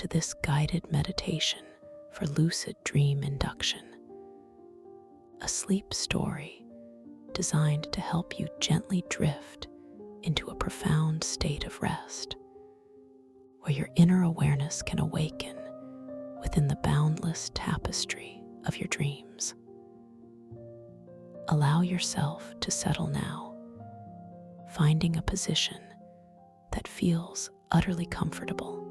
to this guided meditation for Lucid Dream Induction, a sleep story designed to help you gently drift into a profound state of rest, where your inner awareness can awaken within the boundless tapestry of your dreams. Allow yourself to settle now, finding a position that feels utterly comfortable,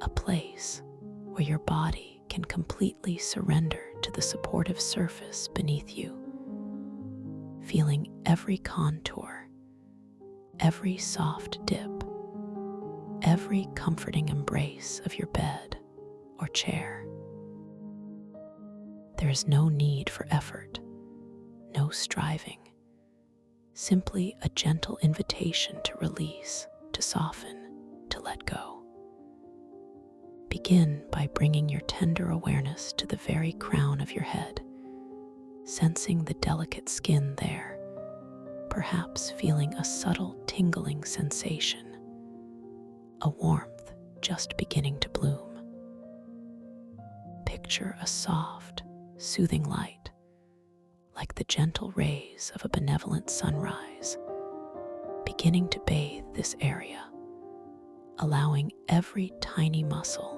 a place where your body can completely surrender to the supportive surface beneath you, feeling every contour, every soft dip, every comforting embrace of your bed or chair. There is no need for effort, no striving, simply a gentle invitation to release, to soften, to let go. Begin by bringing your tender awareness to the very crown of your head, sensing the delicate skin there, perhaps feeling a subtle tingling sensation, a warmth just beginning to bloom. Picture a soft, soothing light, like the gentle rays of a benevolent sunrise, beginning to bathe this area, allowing every tiny muscle,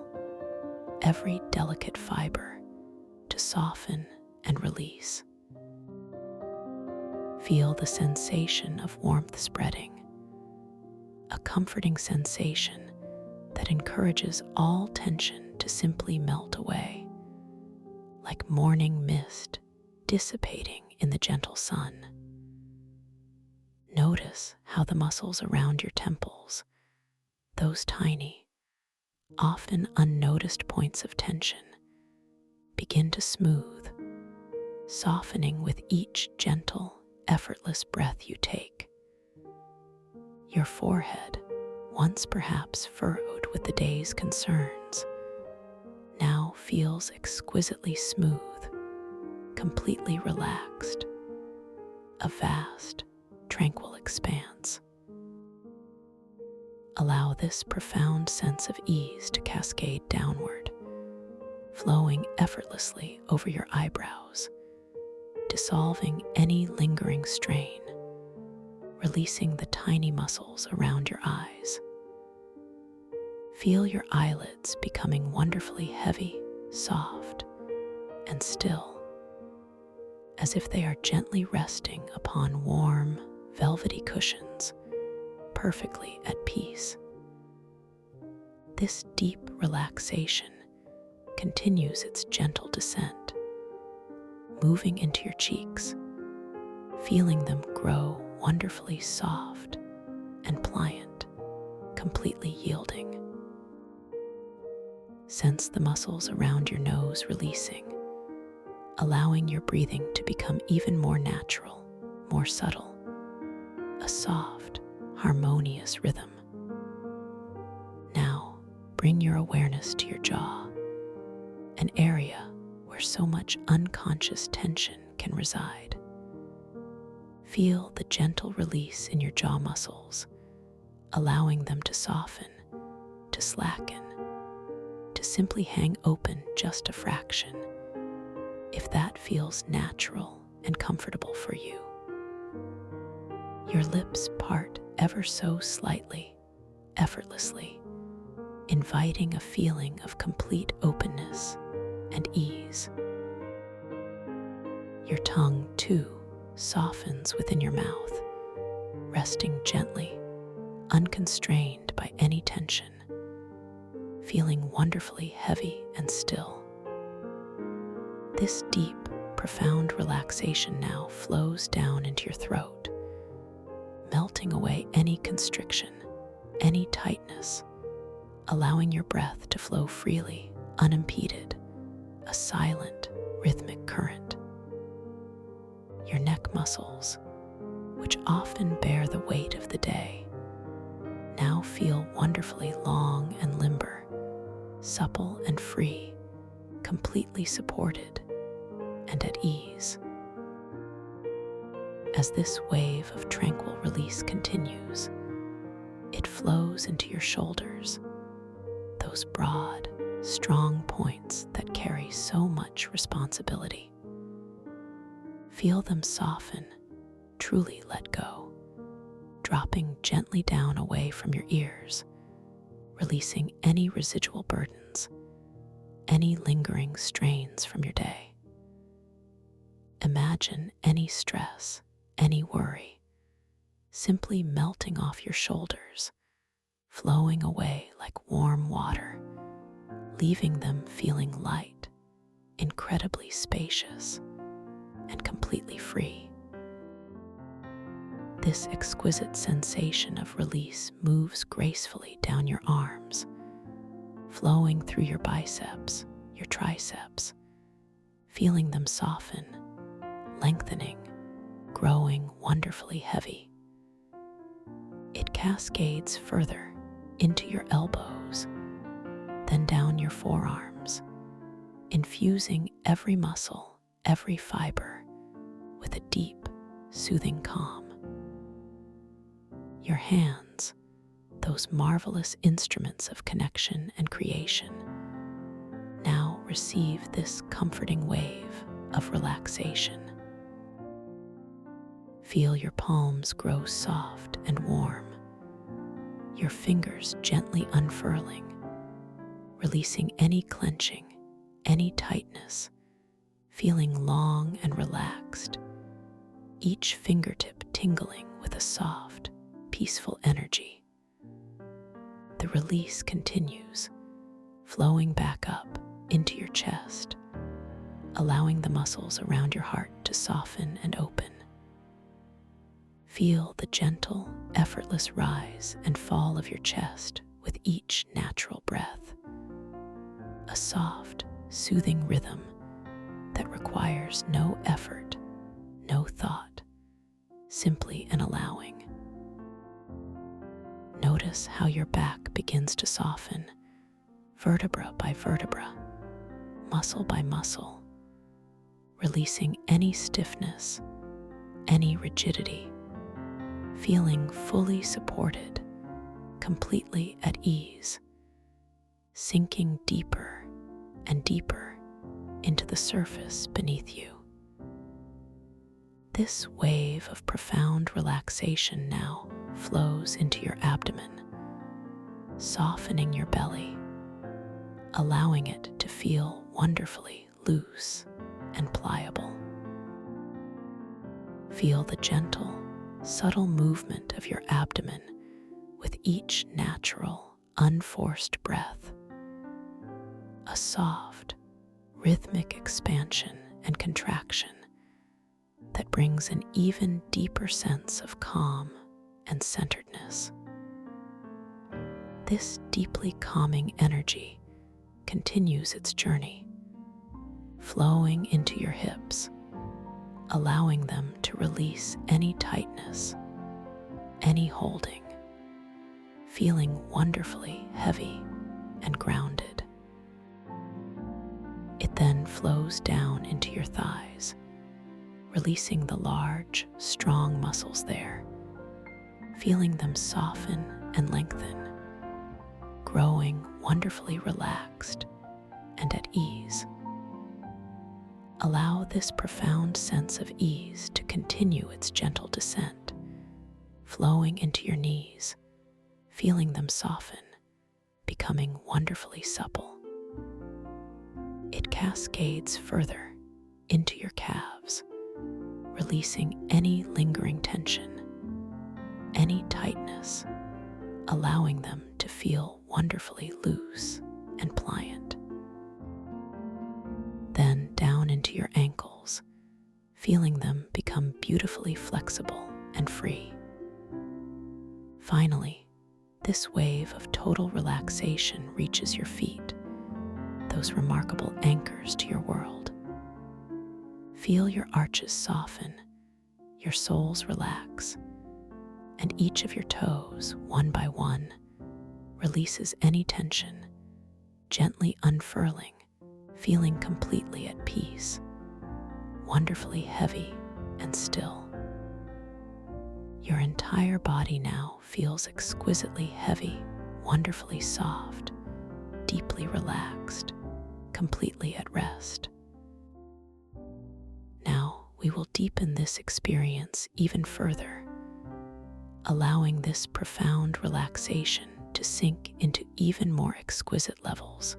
every delicate fiber to soften and release. Feel the sensation of warmth spreading, a comforting sensation that encourages all tension to simply melt away, like morning mist dissipating in the gentle sun. Notice how the muscles around your temples, those tiny, often unnoticed points of tension, begin to smooth, softening with each gentle, effortless breath you take. Your forehead, once perhaps furrowed with the day's concerns, now feels exquisitely smooth, completely relaxed, a vast, tranquil expanse. Allow this profound sense of ease to cascade downward, flowing effortlessly over your eyebrows, dissolving any lingering strain, releasing the tiny muscles around your eyes. Feel your eyelids becoming wonderfully heavy, soft, and still, as if they are gently resting upon warm, velvety cushions, perfectly at peace. This deep relaxation continues its gentle descent, moving into your cheeks, feeling them grow wonderfully soft and pliant, completely yielding. Sense the muscles around your nose releasing, allowing your breathing to become even more natural, more subtle, a soft, harmonious rhythm. Now, bring your awareness to your jaw, an area where so much unconscious tension can reside. Feel the gentle release in your jaw muscles, allowing them to soften, to slacken, to simply hang open just a fraction, if that feels natural and comfortable for you. Your lips part ever so slightly, effortlessly, inviting a feeling of complete openness and ease. Your tongue, too, softens within your mouth, resting gently, unconstrained by any tension, feeling wonderfully heavy and still. This deep, profound relaxation now flows down into your throat, melting away any constriction, any tightness, allowing your breath to flow freely, unimpeded, a silent, rhythmic current. Your neck muscles, which often bear the weight of the day, now feel wonderfully long and limber, supple and free, completely supported and at ease. As this wave of tranquil release continues, it flows into your shoulders, those broad, strong points that carry so much responsibility. Feel them soften, truly let go, dropping gently down away from your ears, releasing any residual burdens, any lingering strains from your day. Imagine any stress, any worry, simply melting off your shoulders, flowing away like warm water, leaving them feeling light, incredibly spacious, and completely free. This exquisite sensation of release moves gracefully down your arms, flowing through your biceps, your triceps, feeling them soften, lengthening, growing wonderfully heavy. It cascades further into your elbows, then down your forearms, infusing every muscle, every fiber with a deep, soothing calm. Your hands, those marvelous instruments of connection and creation, now receive this comforting wave of relaxation. Feel your palms grow soft and warm, your fingers gently unfurling, releasing any clenching, any tightness, feeling long and relaxed, each fingertip tingling with a soft, peaceful energy. The release continues, flowing back up into your chest, allowing the muscles around your heart to soften and open. Feel the gentle, effortless rise and fall of your chest with each natural breath. A soft, soothing rhythm that requires no effort, no thought, simply an allowing. Notice how your back begins to soften, vertebra by vertebra, muscle by muscle, releasing any stiffness, any rigidity, feeling fully supported, completely at ease, sinking deeper and deeper into the surface beneath you. This wave of profound relaxation now flows into your abdomen, softening your belly, allowing it to feel wonderfully loose and pliable. Feel the gentle, subtle movement of your abdomen with each natural, unforced breath. A soft, rhythmic expansion and contraction that brings an even deeper sense of calm and centeredness. This deeply calming energy continues its journey, flowing into your hips, allowing them to release any tightness, any holding, feeling wonderfully heavy and grounded. It then flows down into your thighs, releasing the large, strong muscles there, feeling them soften and lengthen, growing wonderfully relaxed and at ease. Allow this profound sense of ease to continue its gentle descent, flowing into your knees, feeling them soften, becoming wonderfully supple. It cascades further into your calves, releasing any lingering tension, any tightness, allowing them to feel wonderfully loose and pliant. Then down into your ankles, feeling them become beautifully flexible and free. Finally, this wave of total relaxation reaches your feet, those remarkable anchors to your world. Feel your arches soften, your soles relax, and each of your toes, one by one, releases any tension, gently unfurling, feeling completely at peace, wonderfully heavy and still. Your entire body now feels exquisitely heavy, wonderfully soft, deeply relaxed, completely at rest. Now we will deepen this experience even further, allowing this profound relaxation to sink into even more exquisite levels.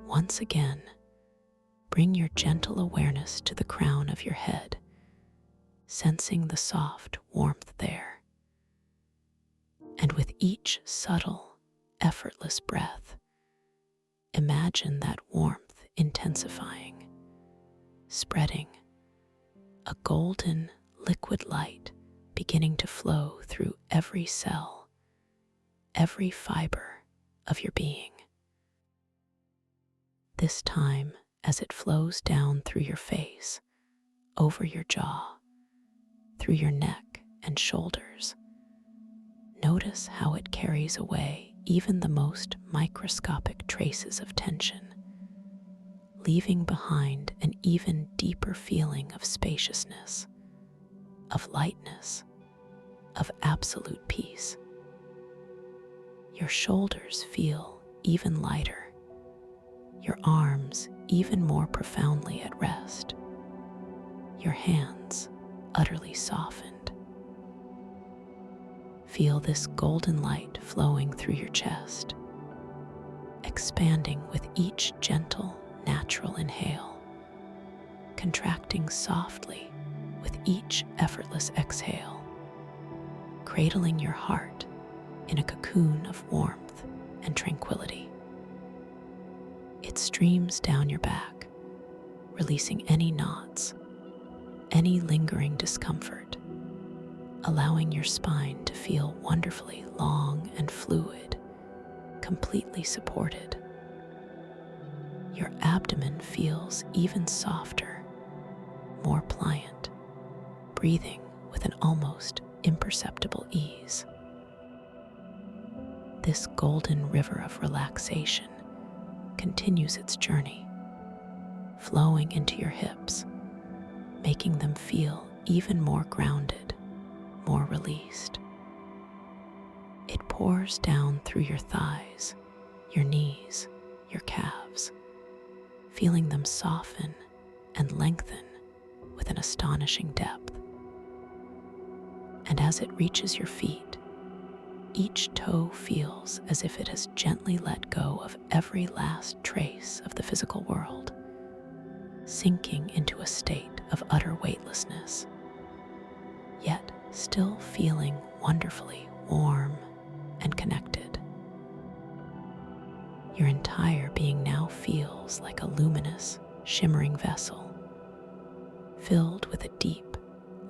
Once again, bring your gentle awareness to the crown of your head, sensing the soft warmth there. And with each subtle, effortless breath, imagine that warmth intensifying, spreading, a golden liquid light beginning to flow through every cell, every fiber of your being. This time, as it flows down through your face, over your jaw, through your neck and shoulders, notice how it carries away even the most microscopic traces of tension, leaving behind an even deeper feeling of spaciousness, of lightness, of absolute peace. Your shoulders feel even lighter, your arms even more profoundly at rest, your hands utterly softened. Feel this golden light flowing through your chest, expanding with each gentle, natural inhale, contracting softly with each effortless exhale, cradling your heart in a cocoon of warmth and tranquility. It streams down your back, releasing any knots, any lingering discomfort, allowing your spine to feel wonderfully long and fluid, completely supported. Your abdomen feels even softer, more pliant, breathing with an almost imperceptible ease. This golden river of relaxation continues its journey, flowing into your hips, making them feel even more grounded, more released. It pours down through your thighs, your knees, your calves, feeling them soften and lengthen with an astonishing depth. And as it reaches your feet, each toe feels as if it has gently let go of every last trace of the physical world, sinking into a state of utter weightlessness, yet still feeling wonderfully warm and connected. Your entire being now feels like a luminous, shimmering vessel, filled with a deep,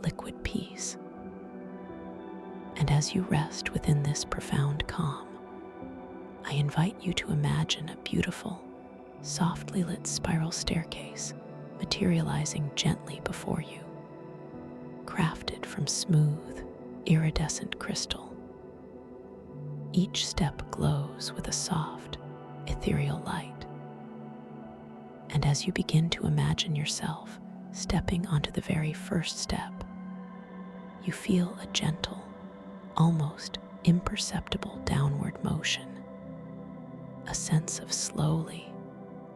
liquid peace. And as you rest within this profound calm, I invite you to imagine a beautiful, softly lit spiral staircase materializing gently before you, crafted from smooth, iridescent crystal. Each step glows with a soft, ethereal light. And as you begin to imagine yourself stepping onto the very first step, you feel a gentle, almost imperceptible downward motion, a sense of slowly,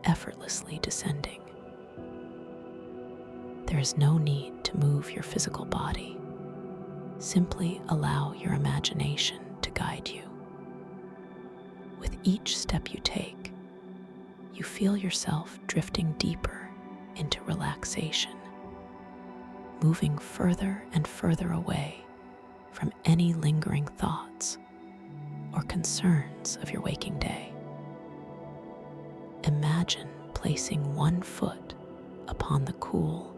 effortlessly descending. There is no need to move your physical body. Simply allow your imagination to guide you. With each step you take, you feel yourself drifting deeper into relaxation, moving further and further away from any lingering thoughts or concerns of your waking day. Imagine placing one foot upon the cool,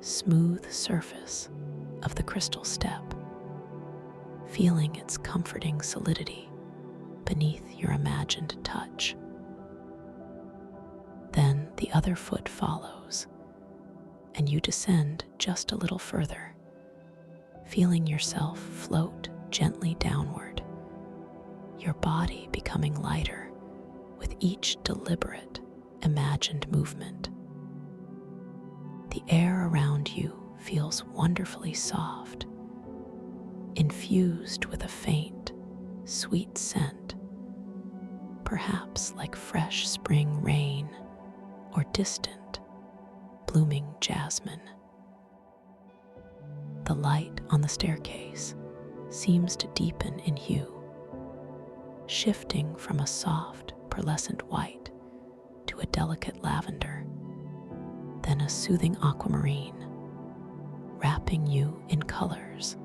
smooth surface of the crystal step, feeling its comforting solidity beneath your imagined touch. Then the other foot follows, and you descend just a little further, feeling yourself float gently downward, your body becoming lighter with each deliberate, imagined movement. The air around you feels wonderfully soft, infused with a faint, sweet scent, perhaps like fresh spring rain or distant blooming jasmine. The light on the staircase seems to deepen in hue, shifting from a soft, pearlescent white to a delicate lavender, then a soothing aquamarine, wrapping you in colors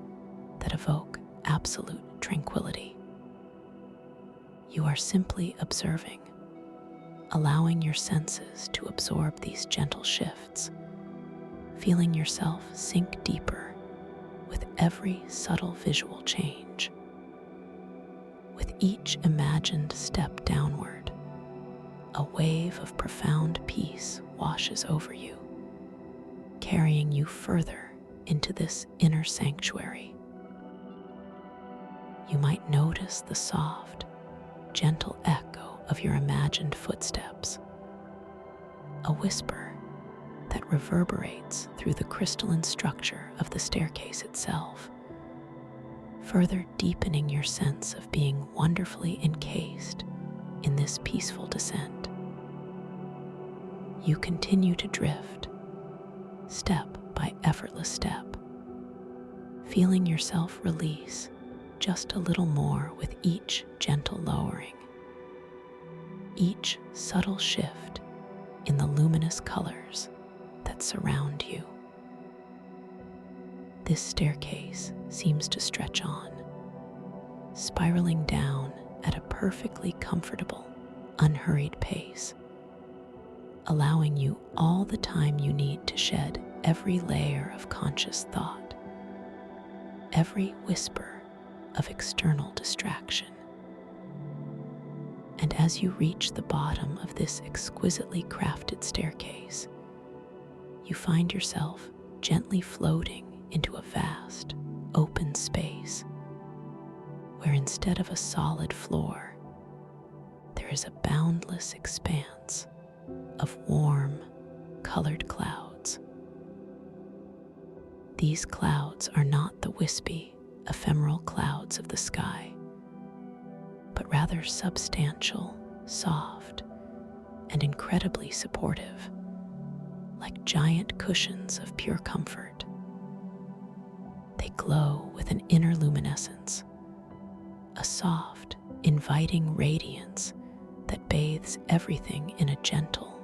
that evoke absolute tranquility. You are simply observing, allowing your senses to absorb these gentle shifts, feeling yourself sink deeper with every subtle visual change. With each imagined step downward, a wave of profound peace washes over you, carrying you further into this inner sanctuary. You might notice the soft, gentle echo of your imagined footsteps, a whisper that reverberates through the crystalline structure of the staircase itself, further deepening your sense of being wonderfully encased in this peaceful descent. You continue to drift, step by effortless step, feeling yourself release just a little more with each gentle lowering, each subtle shift in the luminous colors that surround you. This staircase seems to stretch on, spiraling down at a perfectly comfortable, unhurried pace, allowing you all the time you need to shed every layer of conscious thought, every whisper of external distraction. And as you reach the bottom of this exquisitely crafted staircase, you find yourself gently floating into a vast, open space, where instead of a solid floor, there is a boundless expanse of warm, colored clouds. These clouds are not the wispy, ephemeral clouds of the sky, but rather substantial, soft, and incredibly supportive, like giant cushions of pure comfort. They glow with an inner luminescence, a soft, inviting radiance that bathes everything in a gentle,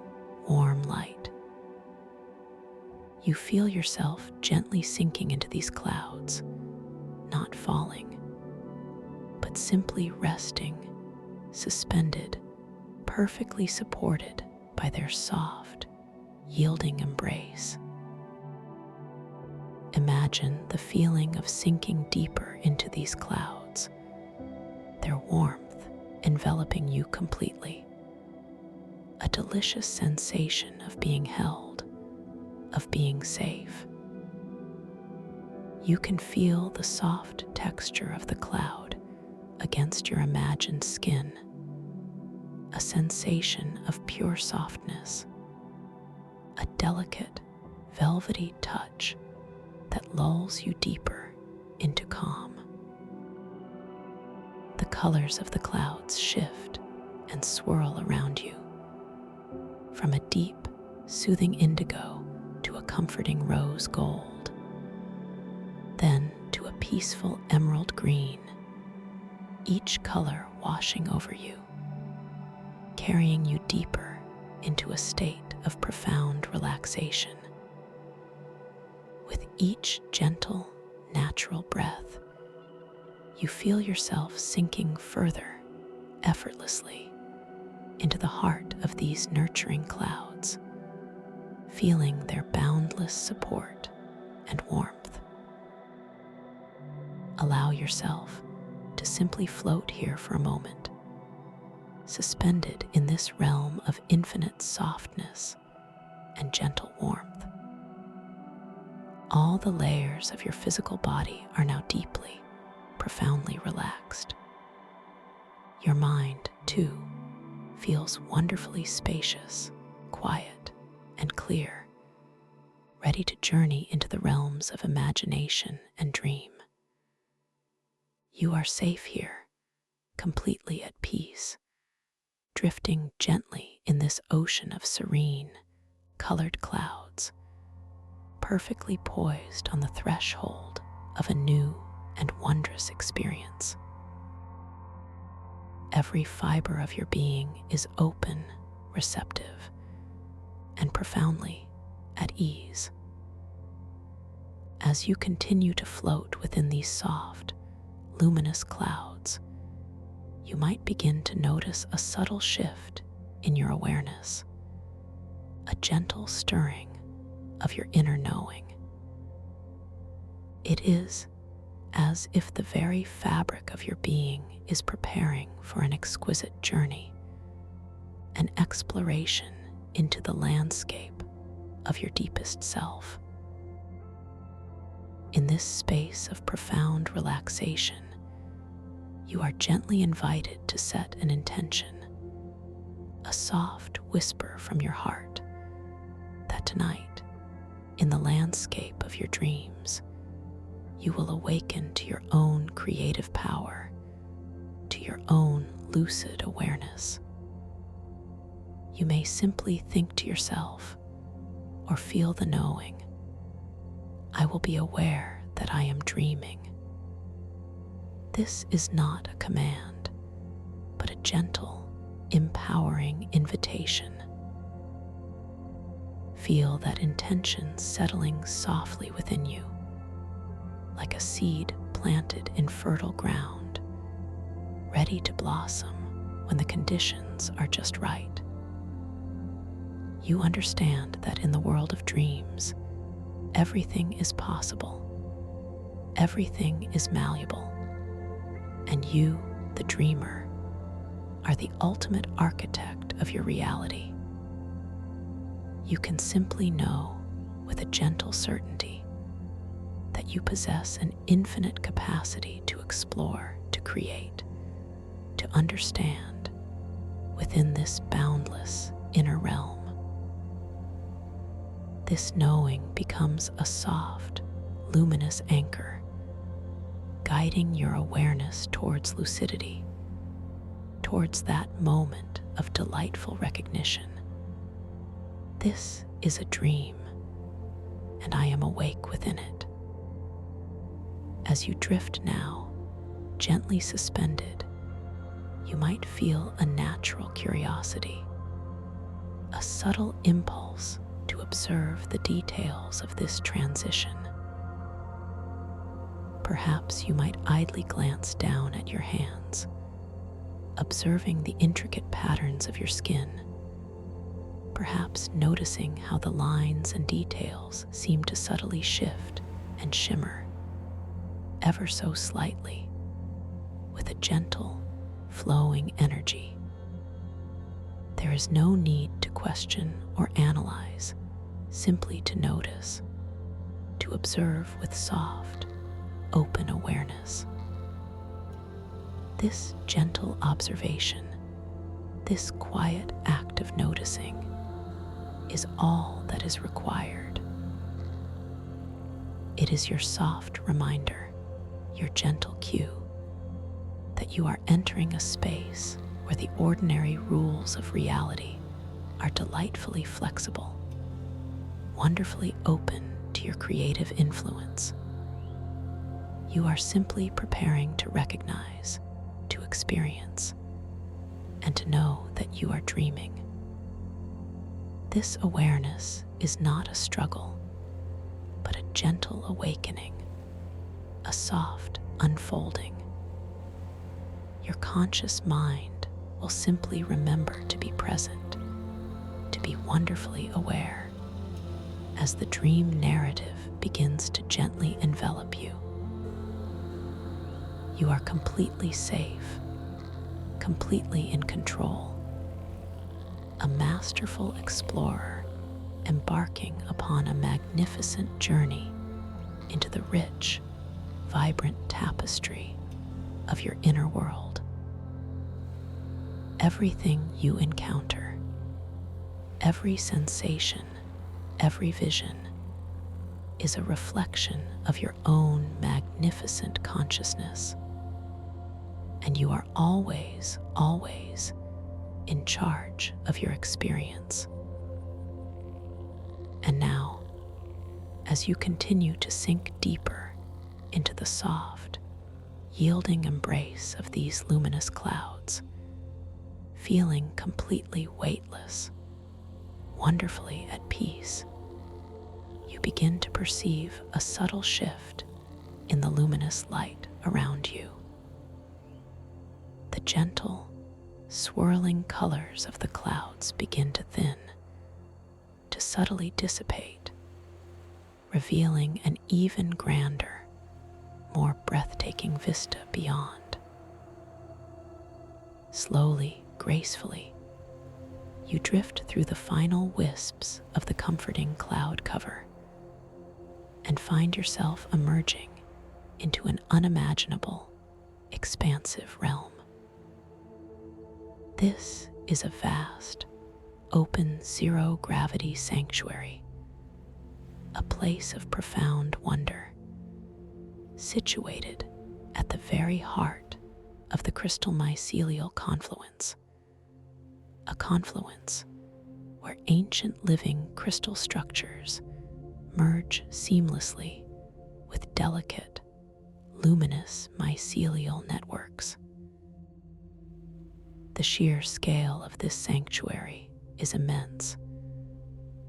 warm light. You feel yourself gently sinking into these clouds, not falling, but simply resting, suspended, perfectly supported by their soft, yielding embrace. Imagine the feeling of sinking deeper into these clouds, their warmth enveloping you completely, a delicious sensation of being held, of being safe. You can feel the soft texture of the cloud against your imagined skin, a sensation of pure softness, a delicate, velvety touch that lulls you deeper into calm. The colors of the clouds shift and swirl around you, from a deep, soothing indigo to a comforting rose gold, then to a peaceful emerald green, each color washing over you, carrying you deeper into a state of profound relaxation. With each gentle, natural breath, you feel yourself sinking further, effortlessly, into the heart of these nurturing clouds, feeling their boundless support and warmth. Allow yourself to simply float here for a moment, suspended in this realm of infinite softness and gentle warmth. All the layers of your physical body are now deeply, profoundly relaxed. Your mind, too, feels wonderfully spacious, quiet, and clear, ready to journey into the realms of imagination and dream. You are safe here, completely at peace, drifting gently in this ocean of serene, colored clouds, perfectly poised on the threshold of a new and wondrous experience. Every fiber of your being is open, receptive, and profoundly at ease. As you continue to float within these soft, luminous clouds, you might begin to notice a subtle shift in your awareness, a gentle stirring of your inner knowing. It is as if the very fabric of your being is preparing for an exquisite journey, an exploration into the landscape of your deepest self. In this space of profound relaxation, you are gently invited to set an intention, a soft whisper from your heart that tonight, in the landscape of your dreams, you will awaken to your own creative power, to your own lucid awareness. You may simply think to yourself, or feel the knowing, I will be aware that I am dreaming. This is not a command, but a gentle, empowering invitation. Feel that intention settling softly within you, like a seed planted in fertile ground, ready to blossom when the conditions are just right. You understand that in the world of dreams, everything is possible, everything is malleable, and you, the dreamer, are the ultimate architect of your reality. You can simply know with a gentle certainty that you possess an infinite capacity to explore, to create, to understand within this boundless inner realm. This knowing becomes a soft, luminous anchor, guiding your awareness towards lucidity, towards that moment of delightful recognition. This is a dream, and I am awake within it. As you drift now, gently suspended, you might feel a natural curiosity, a subtle impulse to observe the details of this transition. Perhaps you might idly glance down at your hands, observing the intricate patterns of your skin, perhaps noticing how the lines and details seem to subtly shift and shimmer, ever so slightly, with a gentle, flowing energy. There is no need to question or analyze, simply to notice, to observe with soft, open awareness. This gentle observation, this quiet act of noticing, is all that is required. It is your soft reminder, your gentle cue, that you are entering a space where the ordinary rules of reality are delightfully flexible, wonderfully open to your creative influence. You are simply preparing to recognize, to experience, and to know that you are dreaming. This awareness is not a struggle, but a gentle awakening, a soft unfolding. Your conscious mind will simply remember to be present, to be wonderfully aware, as the dream narrative begins to gently envelop you. You are completely safe, completely in control, a masterful explorer embarking upon a magnificent journey into the rich, vibrant tapestry of your inner world. Everything you encounter, every sensation, every vision, is a reflection of your own magnificent consciousness. And you are always, always in charge of your experience. And now, as you continue to sink deeper into the soft, yielding embrace of these luminous clouds, feeling completely weightless, wonderfully at peace, you begin to perceive a subtle shift in the luminous light around you. The gentle, swirling colors of the clouds begin to thin, to subtly dissipate, revealing an even grander, more breathtaking vista beyond. Slowly, gracefully, you drift through the final wisps of the comforting cloud cover and find yourself emerging into an unimaginable, expansive realm. This is a vast, open zero-gravity sanctuary, a place of profound wonder, situated at the very heart of the crystal mycelial confluence, a confluence where ancient living crystal structures merge seamlessly with delicate, luminous mycelial networks. The sheer scale of this sanctuary is immense,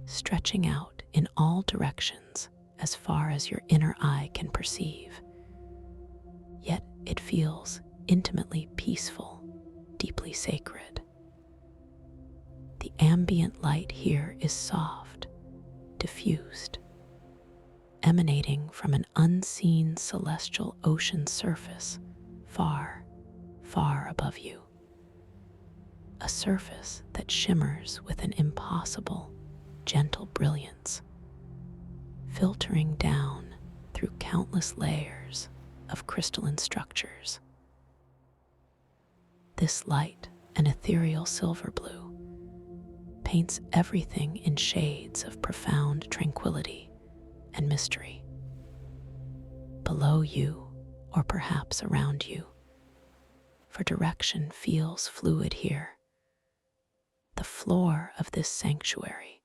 stretching out in all directions as far as your inner eye can perceive. Yet it feels intimately peaceful, deeply sacred. The ambient light here is soft, diffused, emanating from an unseen celestial ocean surface far, far above you. A surface that shimmers with an impossible, gentle brilliance, filtering down through countless layers of crystalline structures. This light, an ethereal silver blue, paints everything in shades of profound tranquility and mystery. Below you, or perhaps around you, for direction feels fluid here. The floor of this sanctuary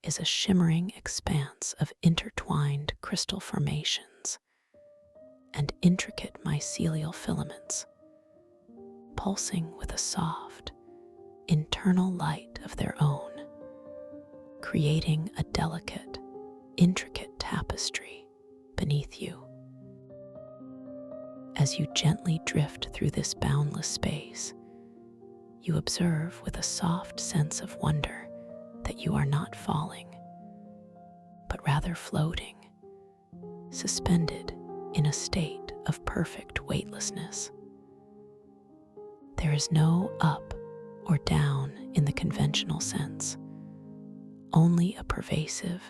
is a shimmering expanse of intertwined crystal formations and intricate mycelial filaments, pulsing with a soft, internal light of their own, creating a delicate, intricate tapestry beneath you. As you gently drift through this boundless space, you observe with a soft sense of wonder that you are not falling, but rather floating, suspended in a state of perfect weightlessness. There is no up or down in the conventional sense, only a pervasive,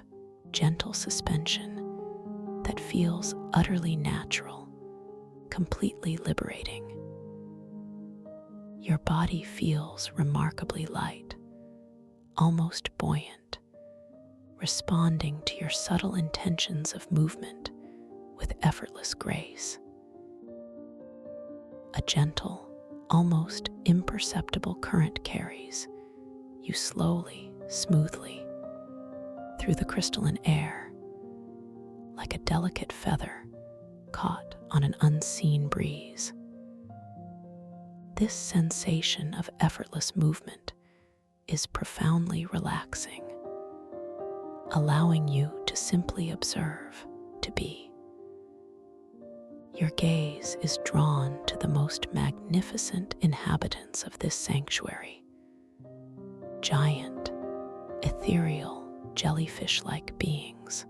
gentle suspension that feels utterly natural, completely liberating. Your body feels remarkably light, almost buoyant, responding to your subtle intentions of movement with effortless grace. A gentle, almost imperceptible current carries you slowly, smoothly through the crystalline air, like a delicate feather caught on an unseen breeze. This sensation of effortless movement is profoundly relaxing, allowing you to simply observe, to be. Your gaze is drawn to the most magnificent inhabitants of this sanctuary, giant, ethereal, jellyfish-like beings.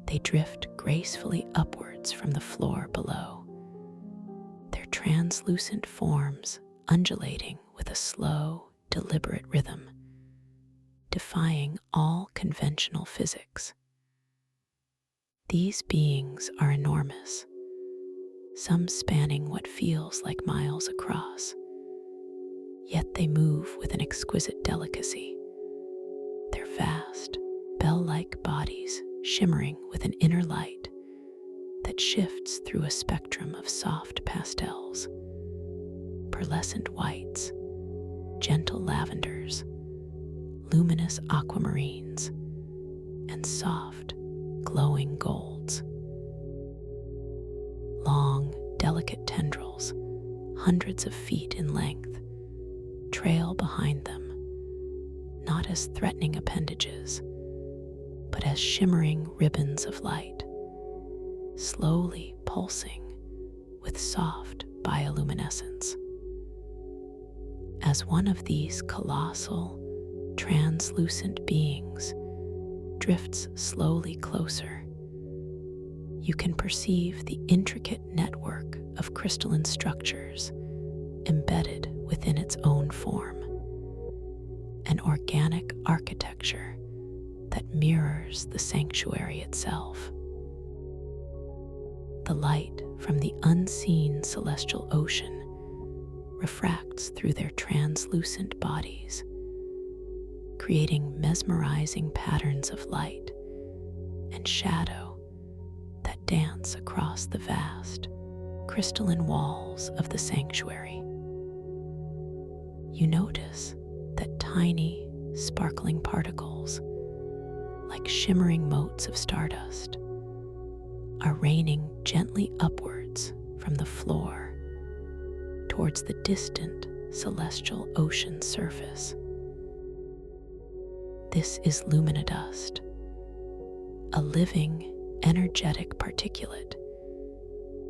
They drift gracefully upwards from the floor below, their translucent forms undulating with a slow, deliberate rhythm, defying all conventional physics. These beings are enormous, some spanning what feels like miles across, yet they move with an exquisite delicacy, their vast, bell-like bodies shimmering with an inner light that shifts through a spectrum of soft pastels, pearlescent whites, gentle lavenders, luminous aquamarines, and soft, glowing golds. Long, delicate tendrils, hundreds of feet in length, trail behind them, not as threatening appendages, but as shimmering ribbons of light, slowly pulsing with soft bioluminescence. As one of these colossal, translucent beings drifts slowly closer, you can perceive the intricate network of crystalline structures embedded within its own form, an organic architecture that mirrors the sanctuary itself. The light from the unseen celestial ocean refracts through their translucent bodies, creating mesmerizing patterns of light and shadow that dance across the vast, crystalline walls of the sanctuary. You notice that tiny, sparkling particles, like shimmering motes of stardust, are raining gently upwards from the floor towards the distant celestial ocean surface. This is luminidust, a living, energetic particulate,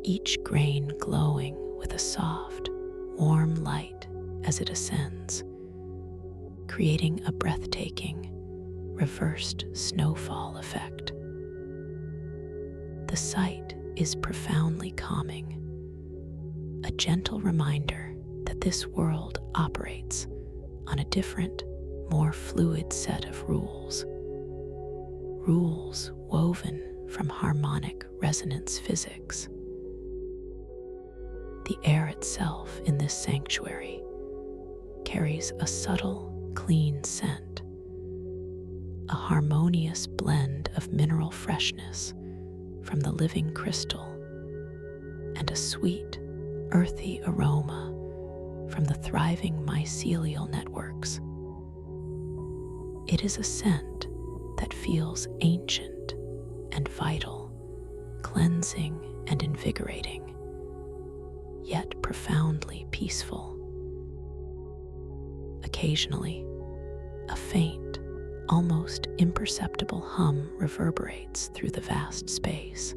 each grain glowing with a soft, warm light as it ascends, creating a breathtaking, reversed snowfall effect. The sight is profoundly calming, a gentle reminder that this world operates on a different, more fluid set of rules woven from harmonic resonance physics. The air itself in this sanctuary carries a subtle, clean scent, a harmonious blend of mineral freshness from the living crystal and a sweet, earthy aroma from the thriving mycelial networks. It is a scent that feels ancient and vital, cleansing and invigorating, yet profoundly peaceful. Occasionally, a faint, almost imperceptible hum reverberates through the vast space,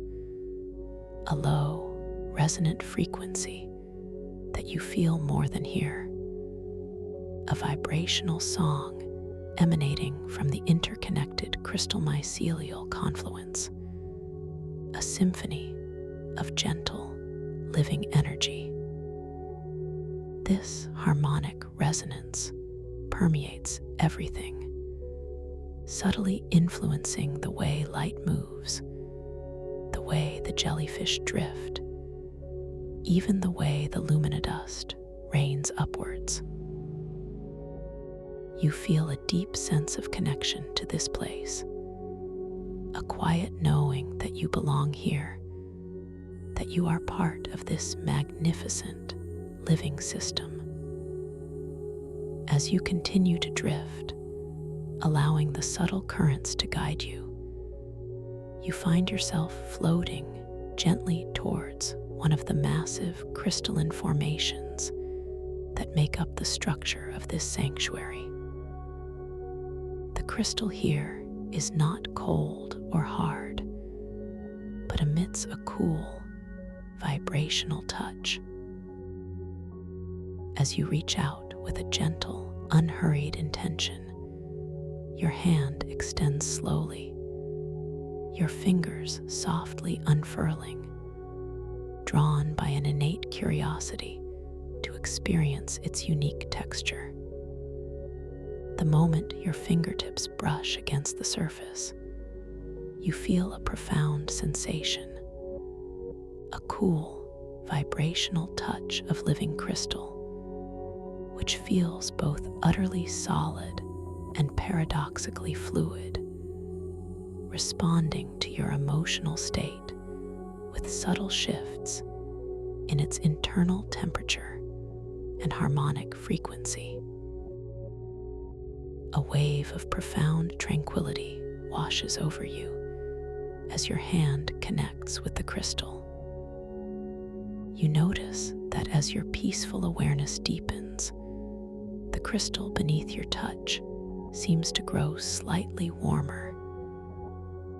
a low, resonant frequency that you feel more than hear, a vibrational song emanating from the interconnected crystal mycelial confluence, a symphony of gentle, living energy. This harmonic resonance permeates everything, subtly influencing the way light moves, the way the jellyfish drift, even the way the luminidust rains upwards. You feel a deep sense of connection to this place, a quiet knowing that you belong here, that you are part of this magnificent living system. As you continue to drift, allowing the subtle currents to guide you, you find yourself floating gently towards one of the massive crystalline formations that make up the structure of this sanctuary. The crystal here is not cold or hard, but emits a cool, vibrational touch. As you reach out with a gentle, unhurried intention, your hand extends slowly, your fingers softly unfurling, drawn by an innate curiosity to experience its unique texture. The moment your fingertips brush against the surface, you feel a profound sensation, a cool, vibrational touch of living crystal, which feels both utterly solid and paradoxically fluid, responding to your emotional state with subtle shifts in its internal temperature and harmonic frequency. A wave of profound tranquility washes over you as your hand connects with the crystal. You notice that as your peaceful awareness deepens, the crystal beneath your touch seems to grow slightly warmer,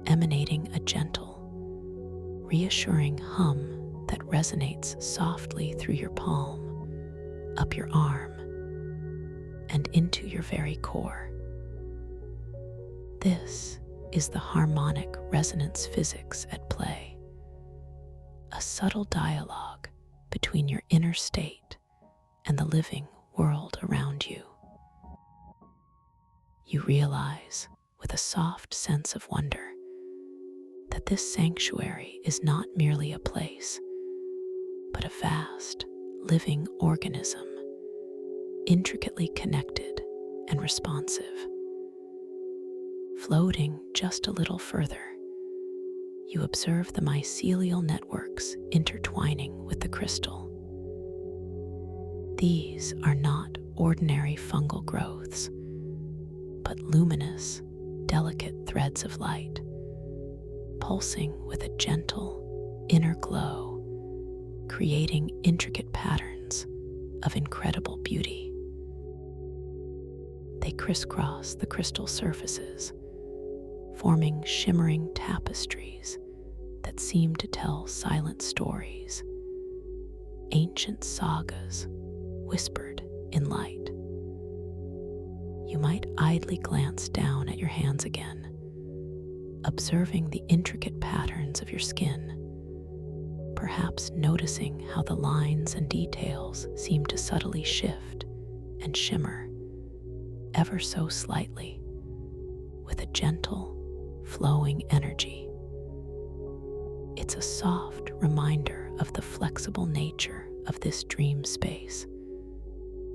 emanating a gentle, reassuring hum that resonates softly through your palm, up your arm, and into your very core. This is the harmonic resonance physics at play, a subtle dialogue between your inner state and the living world around you. You realize, with a soft sense of wonder, that this sanctuary is not merely a place, but a vast, living organism, intricately connected and responsive. Floating just a little further, you observe the mycelial networks intertwining with the crystal. These are not ordinary fungal growths, but luminous, delicate threads of light, pulsing with a gentle, inner glow, creating intricate patterns of incredible beauty. They crisscross the crystal surfaces, forming shimmering tapestries that seem to tell silent stories, ancient sagas whispered in light. You might idly glance down at your hands again, observing the intricate patterns of your skin, perhaps noticing how the lines and details seem to subtly shift and shimmer ever so slightly with a gentle, flowing energy. It's a soft reminder of the flexible nature of this dream space,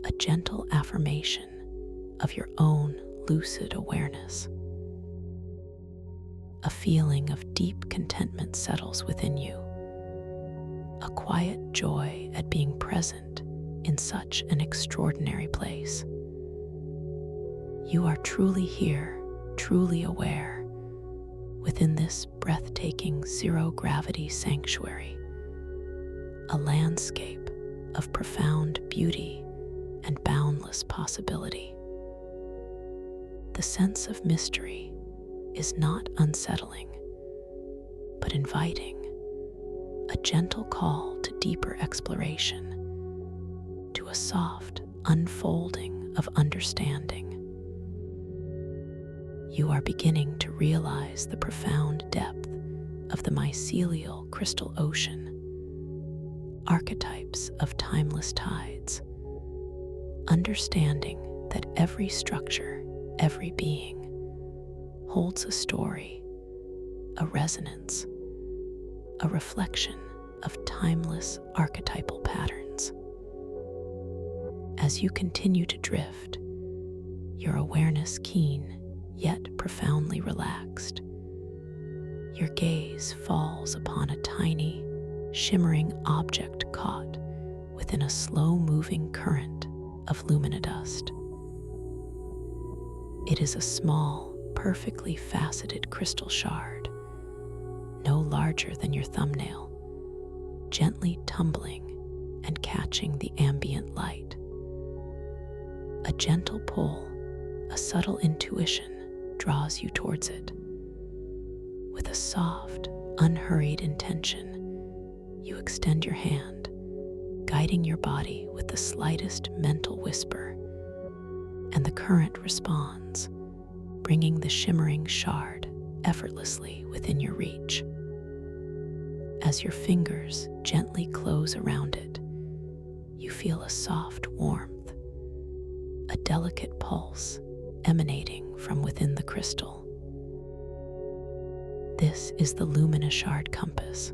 a gentle affirmation of your own lucid awareness. A feeling of deep contentment settles within you, a quiet joy at being present in such an extraordinary place. You are truly here, truly aware, within this breathtaking zero-gravity sanctuary, a landscape of profound beauty and boundless possibility. The sense of mystery is not unsettling, but inviting, a gentle call to deeper exploration, to a soft unfolding of understanding. You are beginning to realize the profound depth of the mycelial crystal ocean, archetypes of timeless tides, understanding that every structure, every being, holds a story, a resonance, a reflection of timeless archetypal patterns. As you continue to drift, your awareness keen yet profoundly relaxed, your gaze falls upon a tiny, shimmering object caught within a slow-moving current of luminodust. It is a small, perfectly faceted crystal shard, no larger than your thumbnail, gently tumbling and catching the ambient light. A gentle pull, a subtle intuition draws you towards it. With a soft, unhurried intention, you extend your hand, guiding your body with the slightest mental whisper, and the current responds, bringing the shimmering shard effortlessly within your reach. As your fingers gently close around it, you feel a soft warmth, a delicate pulse emanating from within the crystal. This is the Lumina Shard Compass.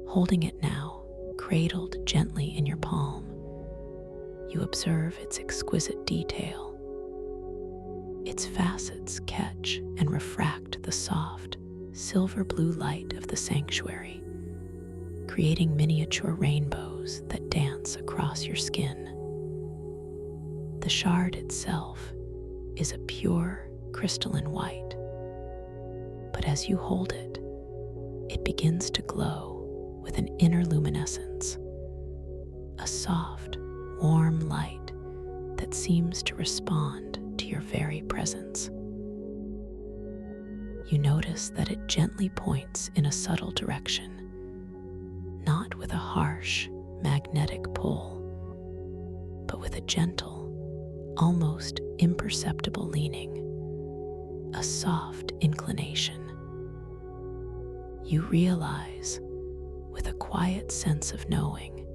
Holding it now, cradled gently in your palm, you observe its exquisite detail. Its facets catch and refract the soft, silver blue light of the sanctuary, creating miniature rainbows that dance across your skin. The shard itself is a pure crystalline white, but as you hold it, it begins to glow with an inner luminescence, a soft, warm light that seems to respond to your very presence. You notice that it gently points in a subtle direction, not with a harsh, magnetic pull, but with a gentle, almost imperceptible leaning, a soft inclination. You realize, with a quiet sense of knowing,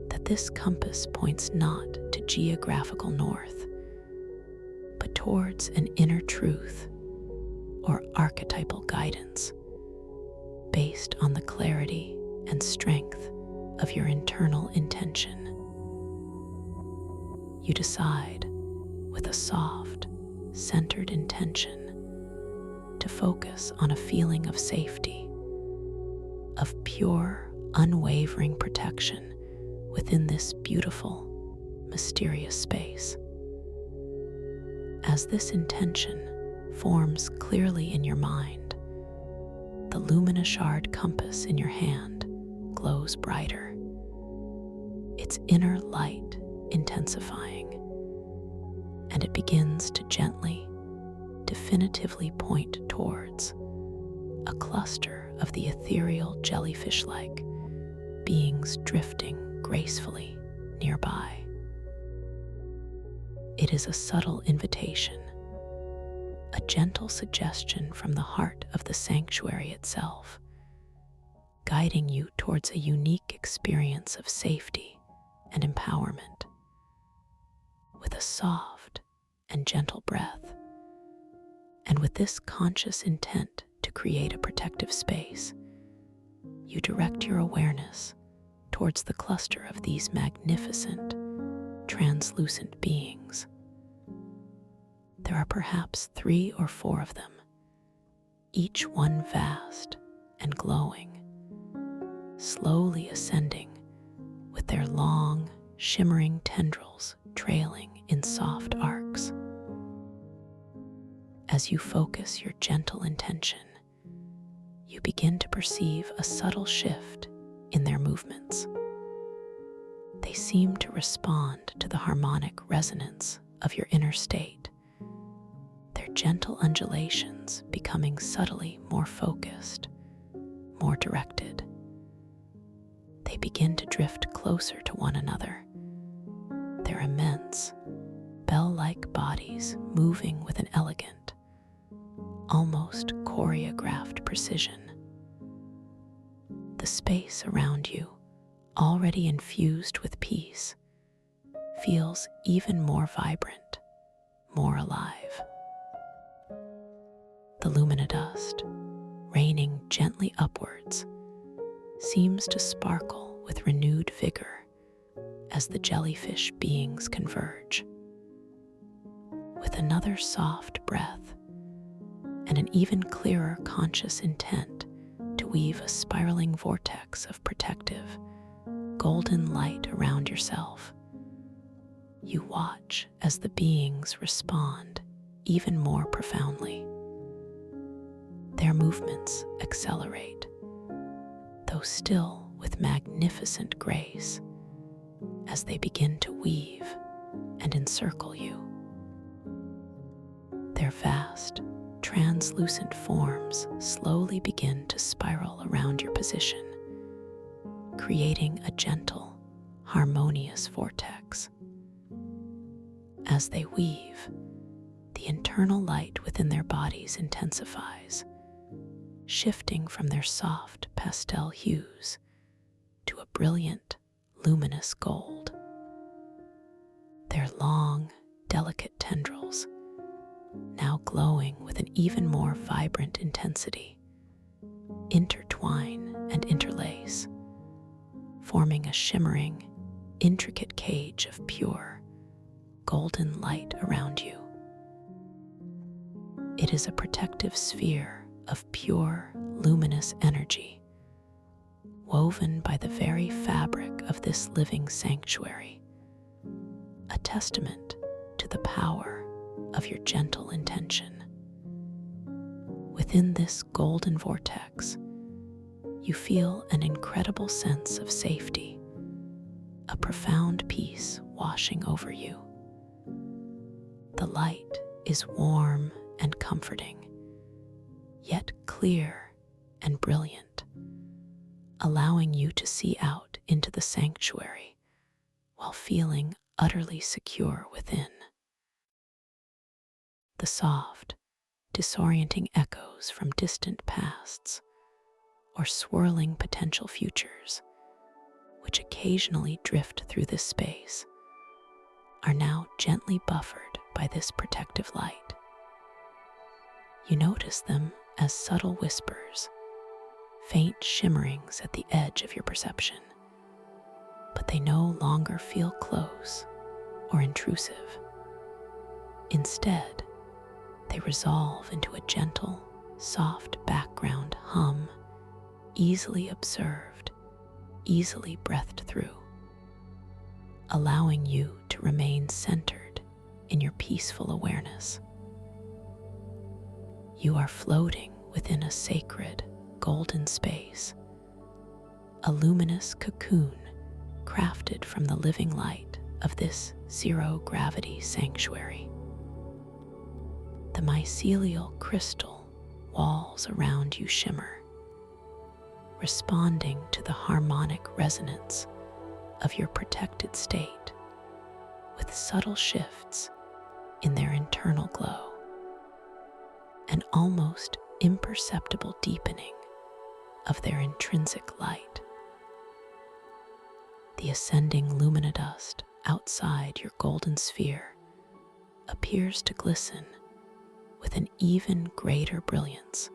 that this compass points not to geographical north, but towards an inner truth or archetypal guidance based on the clarity and strength of your internal intention. You decide, with a soft, centered intention, to focus on a feeling of safety, of pure, unwavering protection within this beautiful, mysterious space. As this intention forms clearly in your mind, the luminous shard compass in your hand glows brighter, its inner light intensifying, and it begins to gently, definitively point towards a cluster of the ethereal jellyfish-like beings drifting gracefully nearby. It is a subtle invitation, a gentle suggestion from the heart of the sanctuary itself, guiding you towards a unique experience of safety and empowerment. With a soft and gentle breath, and with this conscious intent to create a protective space, you direct your awareness towards the cluster of these magnificent, translucent beings. There are perhaps 3 or 4 of them, each one vast and glowing, slowly ascending with their long, shimmering tendrils trailing in soft arcs. As you focus your gentle intention, you begin to perceive a subtle shift in their movements. They seem to respond to the harmonic resonance of your inner state, their gentle undulations becoming subtly more focused, more directed. They begin to drift closer to one another, their immense, bell-like bodies moving with an elegant, almost choreographed precision. The space around you, already infused with peace, feels even more vibrant, more alive. The luminodust, raining gently upwards, seems to sparkle with renewed vigor as the jellyfish beings converge. With another soft breath and an even clearer conscious intent to weave a spiraling vortex of protective, golden light around yourself, you watch as the beings respond even more profoundly. Their movements accelerate, though still with magnificent grace, as they begin to weave and encircle you. Their vast, translucent forms slowly begin to spiral around your position, creating a gentle, harmonious vortex. As they weave, the internal light within their bodies intensifies, shifting from their soft pastel hues to a brilliant, luminous gold. Their long, delicate tendrils, now glowing with an even more vibrant intensity, intertwine and interlace, forming a shimmering, intricate cage of pure, golden light around you. It is a protective sphere of pure, luminous energy, woven by the very fabric of this living sanctuary, a testament to the power of your gentle intention. Within this golden vortex, you feel an incredible sense of safety, a profound peace washing over you. The light is warm and comforting, yet clear and brilliant, allowing you to see out into the sanctuary while feeling utterly secure within. The soft, disorienting echoes from distant pasts or swirling potential futures, which occasionally drift through this space, are now gently buffered by this protective light. You notice them as subtle whispers, faint shimmerings at the edge of your perception, but they no longer feel close or intrusive. Instead, they resolve into a gentle, soft background hum, easily observed, easily breathed through, allowing you to remain centered in your peaceful awareness. You are floating within a sacred, golden space, a luminous cocoon crafted from the living light of this zero-gravity sanctuary. The mycelial crystal walls around you shimmer, responding to the harmonic resonance of your protected state with subtle shifts in their internal glow, an almost imperceptible deepening of their intrinsic light. The ascending luminodust outside your golden sphere appears to glisten with an even greater brilliance,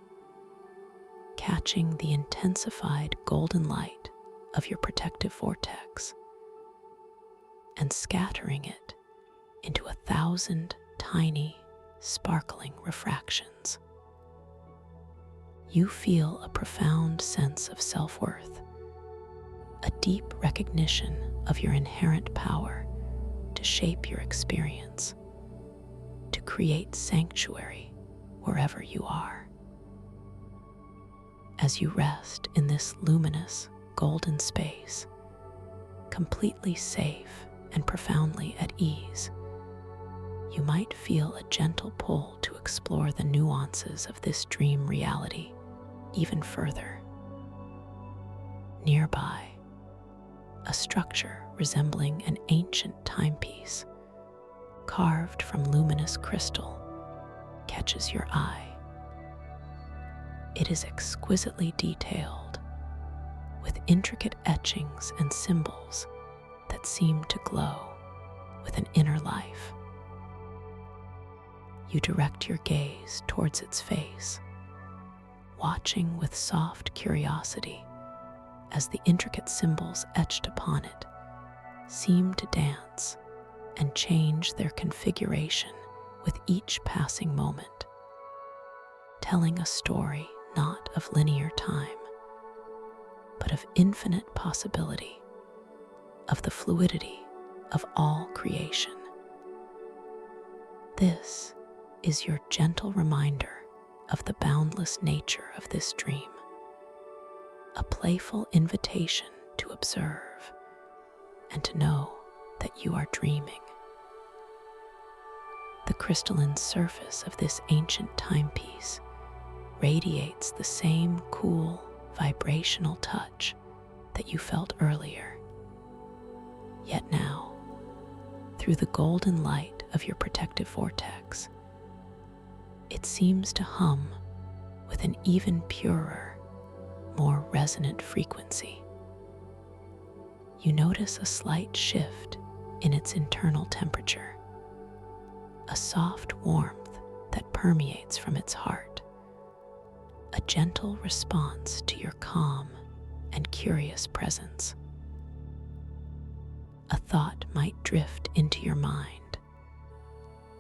catching the intensified golden light of your protective vortex and scattering it into 1,000 tiny, sparkling refractions. You feel a profound sense of self-worth, a deep recognition of your inherent power to shape your experience, to create sanctuary wherever you are. As you rest in this luminous, golden space, completely safe and profoundly at ease, you might feel a gentle pull to explore the nuances of this dream reality even further. Nearby, a structure resembling an ancient timepiece, carved from luminous crystal, catches your eye. It is exquisitely detailed, with intricate etchings and symbols that seem to glow with an inner life. You direct your gaze towards its face, watching with soft curiosity as the intricate symbols etched upon it seem to dance and change their configuration with each passing moment, telling a story not of linear time, but of infinite possibility, of the fluidity of all creation. This is your gentle reminder of the boundless nature of this dream, a playful invitation to observe and to know that you are dreaming. The crystalline surface of this ancient timepiece radiates the same cool, vibrational touch that you felt earlier. Yet now, through the golden light of your protective vortex, it seems to hum with an even purer, more resonant frequency. You notice a slight shift in its internal temperature, a soft warmth that permeates from its heart, a gentle response to your calm and curious presence. A thought might drift into your mind,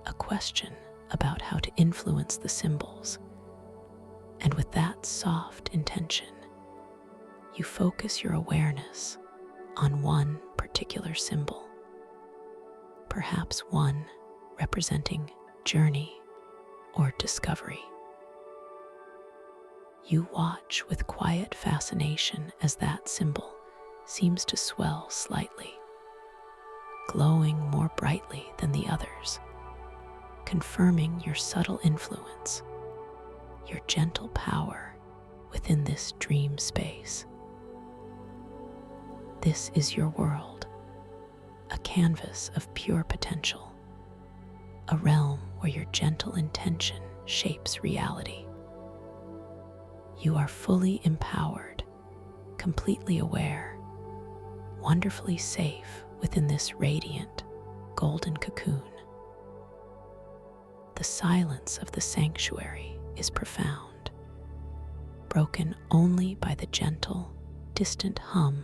a question about how to influence the symbols, and with that soft intention, you focus your awareness on one particular symbol, perhaps one representing journey or discovery. You watch with quiet fascination as that symbol seems to swell slightly, glowing more brightly than the others, confirming your subtle influence, your gentle power within this dream space. This is your world, a canvas of pure potential, a realm where your gentle intention shapes reality. You are fully empowered, completely aware, wonderfully safe within this radiant, golden cocoon. The silence of the sanctuary is profound, broken only by the gentle, distant hum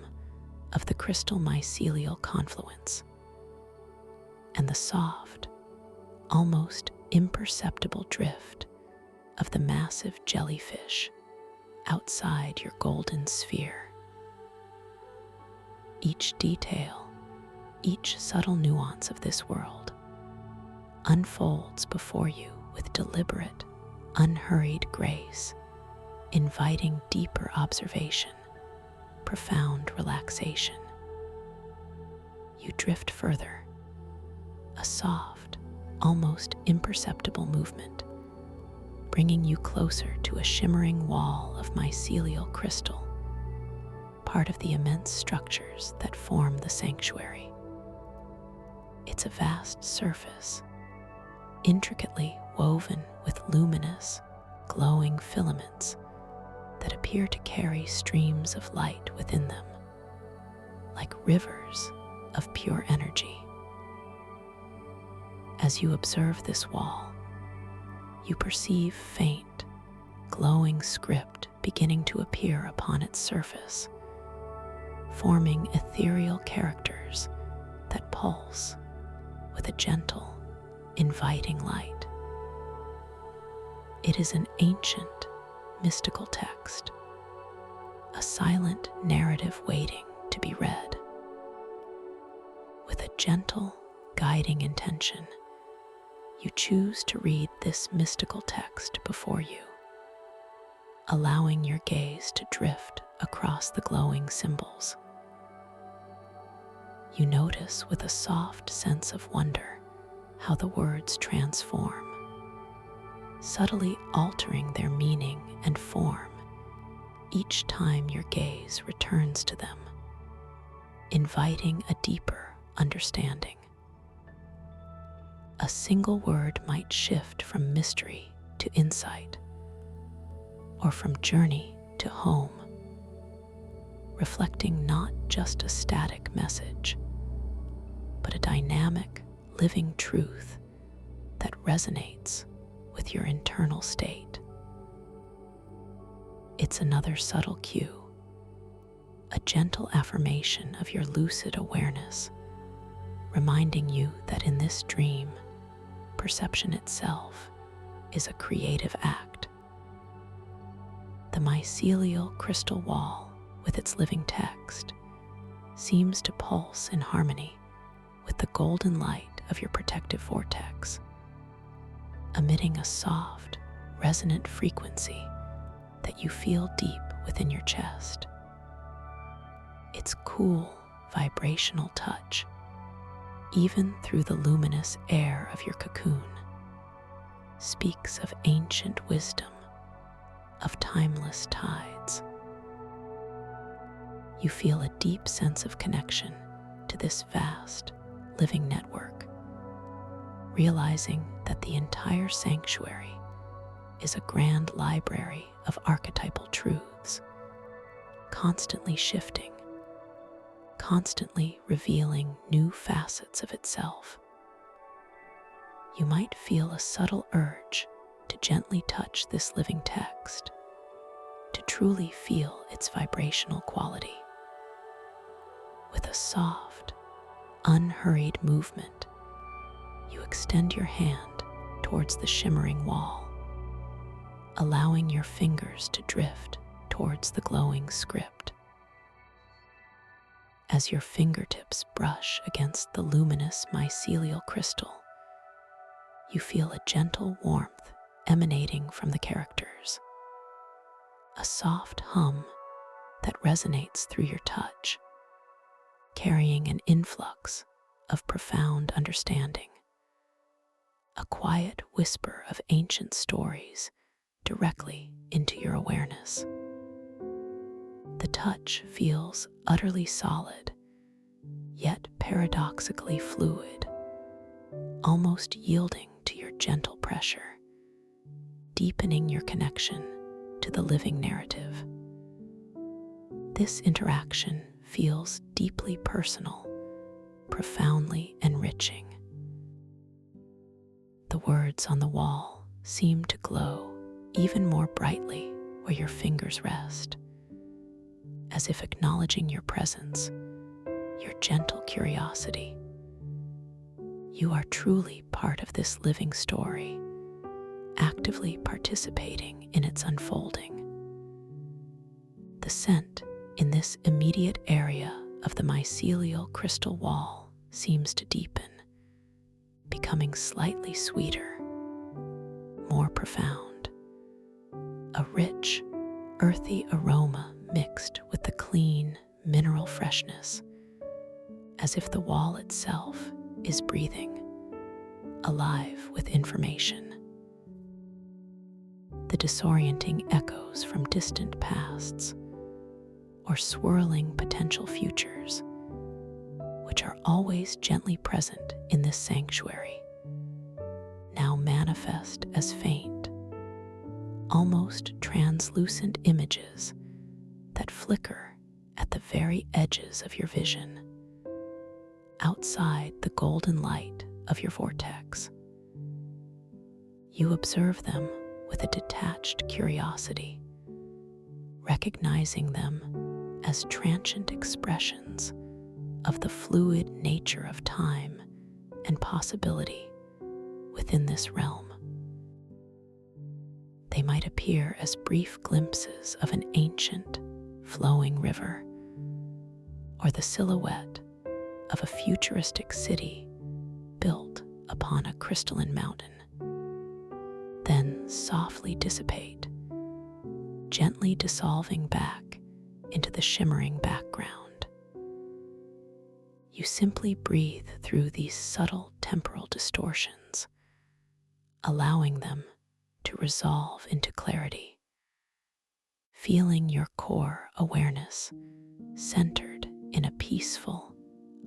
of the crystal mycelial confluence and the soft, almost imperceptible drift of the massive jellyfish outside your golden sphere. Each detail, each subtle nuance of this world unfolds before you with deliberate, unhurried grace, inviting deeper observation, profound relaxation. You drift further, a soft, almost imperceptible movement, bringing you closer to a shimmering wall of mycelial crystal, part of the immense structures that form the sanctuary. It's a vast surface, intricately woven with luminous, glowing filaments that appear to carry streams of light within them, like rivers of pure energy. As you observe this wall, you perceive faint, glowing script beginning to appear upon its surface, forming ethereal characters that pulse with a gentle, inviting light. It is an ancient, mystical text, a silent narrative waiting to be read. With a gentle, guiding intention, you choose to read this mystical text before you, allowing your gaze to drift across the glowing symbols. You notice with a soft sense of wonder how the words transform, subtly altering their meaning and form each time your gaze returns to them, inviting a deeper understanding. A single word might shift from mystery to insight, or from journey to home, reflecting not just a static message, but a dynamic, living truth that resonates with your internal state. It's another subtle cue, a gentle affirmation of your lucid awareness, reminding you that in this dream, perception itself is a creative act. The mycelial crystal wall, with its living text, seems to pulse in harmony with the golden light of your protective vortex, emitting a soft, resonant frequency that you feel deep within your chest. Its cool, vibrational touch, even through the luminous air of your cocoon, speaks of ancient wisdom, of timeless tides. You feel a deep sense of connection to this vast, living network, realizing that the entire sanctuary is a grand library of archetypal truths, constantly shifting, constantly revealing new facets of itself. You might feel a subtle urge to gently touch this living text, to truly feel its vibrational quality. With a soft, unhurried movement, you extend your hand towards the shimmering wall, allowing your fingers to drift towards the glowing script. As your fingertips brush against the luminous mycelial crystal, you feel a gentle warmth emanating from the characters, a soft hum that resonates through your touch, carrying an influx of profound understanding, a quiet whisper of ancient stories directly into your awareness. The touch feels utterly solid, yet paradoxically fluid, almost yielding to your gentle pressure, deepening your connection to the living narrative. This interaction feels deeply personal, profoundly enriching. The words on the wall seem to glow even more brightly where your fingers rest, as if acknowledging your presence, your gentle curiosity. You are truly part of this living story, actively participating in its unfolding. The scent in this immediate area of the mycelial crystal wall seems to deepen, becoming slightly sweeter, more profound. A rich, earthy aroma mixed with the clean, mineral freshness, as if the wall itself is breathing, alive with information. The disorienting echoes from distant pasts or swirling potential futures, which are always gently present in this sanctuary, now manifest as faint, almost translucent images that flicker at the very edges of your vision, outside the golden light of your vortex. You observe them with a detached curiosity, recognizing them as transient expressions of the fluid nature of time and possibility within this realm. They might appear as brief glimpses of an ancient, flowing river, or the silhouette of a futuristic city built upon a crystalline mountain, then softly dissipate, gently dissolving back into the shimmering background. You simply breathe through these subtle temporal distortions, allowing them to resolve into clarity, feeling your core awareness centered in a peaceful,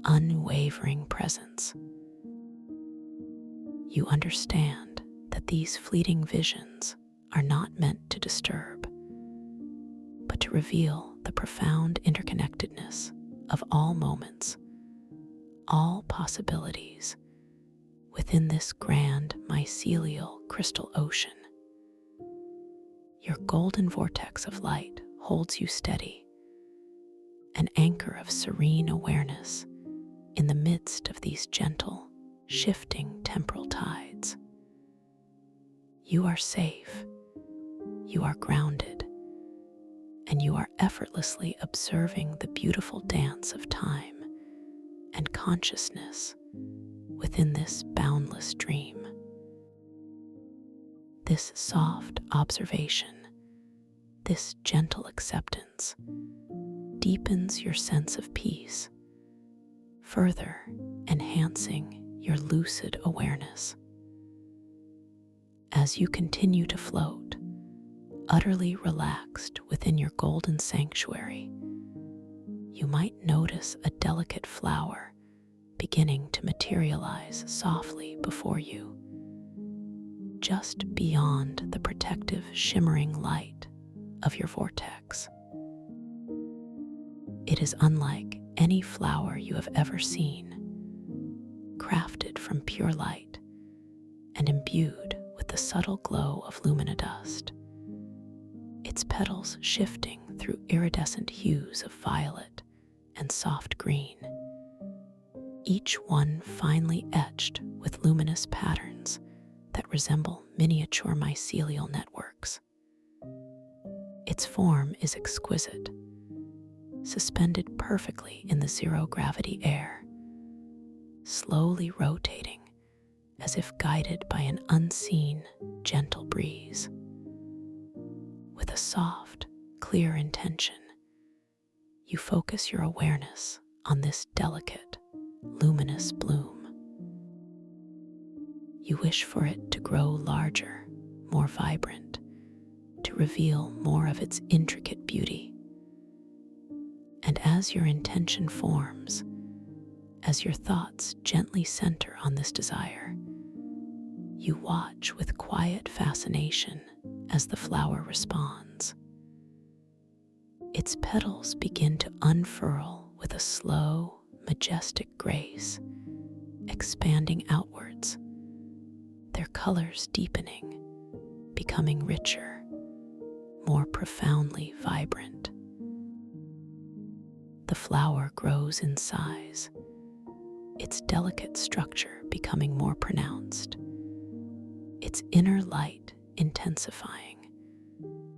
unwavering presence. You understand that these fleeting visions are not meant to disturb, but to reveal the profound interconnectedness of all moments, all possibilities within this grand mycelial crystal ocean. Your golden vortex of light holds you steady, an anchor of serene awareness in the midst of these gentle, shifting temporal tides. You are safe, you are grounded, and you are effortlessly observing the beautiful dance of time and consciousness within this boundless dream. This soft observation, this gentle acceptance, deepens your sense of peace, further enhancing your lucid awareness. As you continue to float, utterly relaxed within your golden sanctuary, you might notice a delicate flower beginning to materialize softly before you, just beyond the protective, shimmering light of your vortex. It is unlike any flower you have ever seen, crafted from pure light and imbued with the subtle glow of luminodust, its petals shifting through iridescent hues of violet and soft green, each one finely etched with luminous patterns that resemble miniature mycelial networks. Its form is exquisite, suspended perfectly in the zero-gravity air, slowly rotating as if guided by an unseen, gentle breeze. With a soft, clear intention, you focus your awareness on this delicate, luminous bloom. You wish for it to grow larger, more vibrant, to reveal more of its intricate beauty. And as your intention forms, as your thoughts gently center on this desire, you watch with quiet fascination as the flower responds. Its petals begin to unfurl with a slow, majestic grace, expanding outwards, their colors deepening, becoming richer, more profoundly vibrant. The flower grows in size, its delicate structure becoming more pronounced, its inner light intensifying,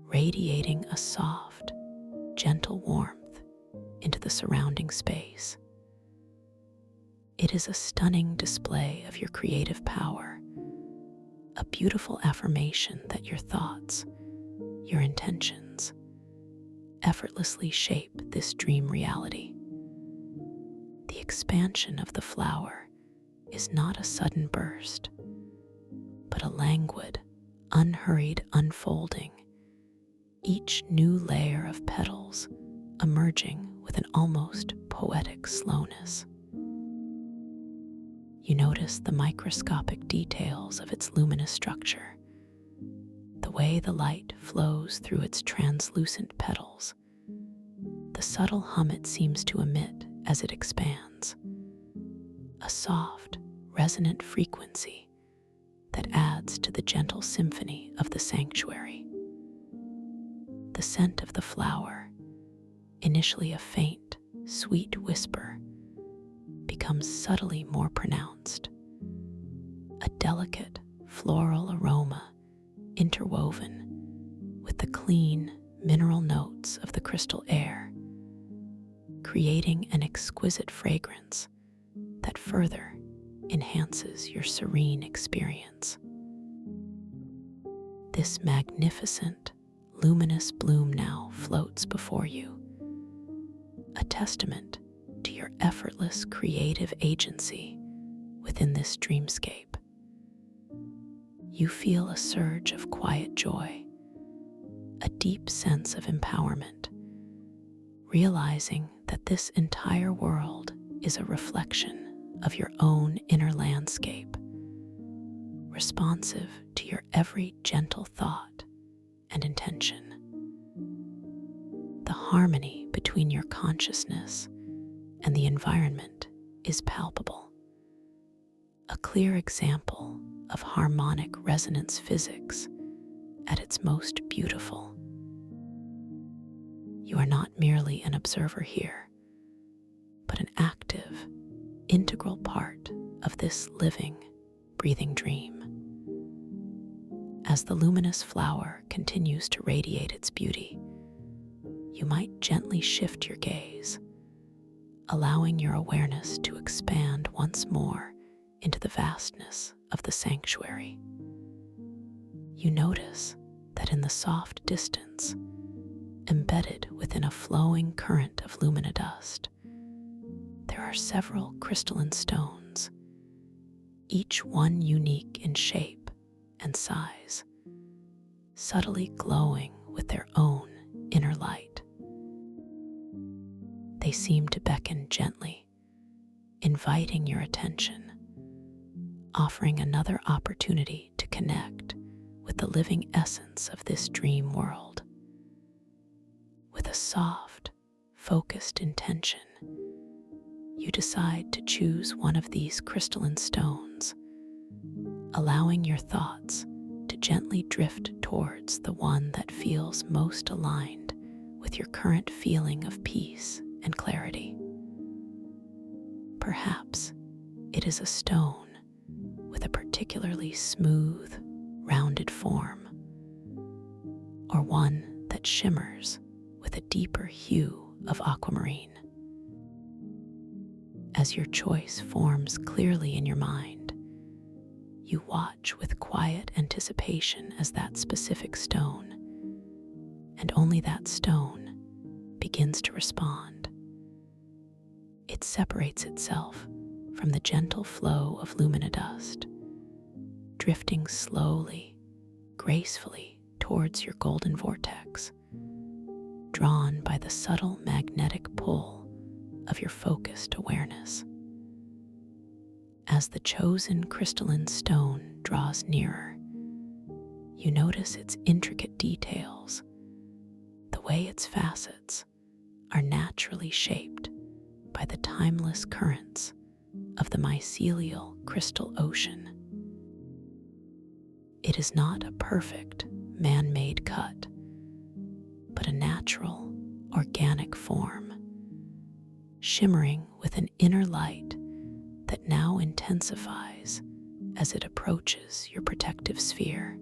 radiating a soft, gentle warmth into the surrounding space. It is a stunning display of your creative power, a beautiful affirmation that your thoughts, your intentions, effortlessly shape this dream reality. The expansion of the flower is not a sudden burst, but a languid, unhurried unfolding, each new layer of petals emerging with an almost poetic slowness. You notice the microscopic details of its luminous structure, the way the light flows through its translucent petals, the subtle hum it seems to emit as it expands, a soft, resonant frequency that adds to the gentle symphony of the sanctuary. The scent of the flower, initially a faint, sweet whisper, becomes subtly more pronounced, a delicate, floral aroma interwoven with the clean, mineral notes of the crystal air, creating an exquisite fragrance that further enhances your serene experience. This magnificent, luminous bloom now floats before you, a testament to your effortless creative agency within this dreamscape. You feel a surge of quiet joy, a deep sense of empowerment, realizing that this entire world is a reflection of your own inner landscape, responsive to your every gentle thought and intention. The harmony between your consciousness and the environment is palpable, a clear example of harmonic resonance physics at its most beautiful. You are not merely an observer here, but an active, integral part of this living, breathing dream. As the luminous flower continues to radiate its beauty, you might gently shift your gaze, allowing your awareness to expand once more into the vastness of the sanctuary. You notice that in the soft distance, embedded within a flowing current of luminodust, there are several crystalline stones, each one unique in shape and size, subtly glowing with their own inner light. They seem to beckon gently, inviting your attention, offering another opportunity to connect with the living essence of this dream world. With a soft, focused intention, you decide to choose one of these crystalline stones, allowing your thoughts to gently drift towards the one that feels most aligned with your current feeling of peace and clarity. Perhaps it is a stone with a particularly smooth, rounded form, or one that shimmers with a deeper hue of aquamarine. As your choice forms clearly in your mind, you watch with quiet anticipation as that specific stone, and only that stone, begins to respond. It separates itself from the gentle flow of luminodust, drifting slowly, gracefully towards your golden vortex, drawn by the subtle magnetic pull of your focused awareness. As the chosen crystalline stone draws nearer, you notice its intricate details, the way its facets are naturally shaped by the timeless currents of the mycelial crystal ocean. It is not a perfect, man-made cut, but a natural, organic form, shimmering with an inner light that now intensifies as it approaches your protective sphere.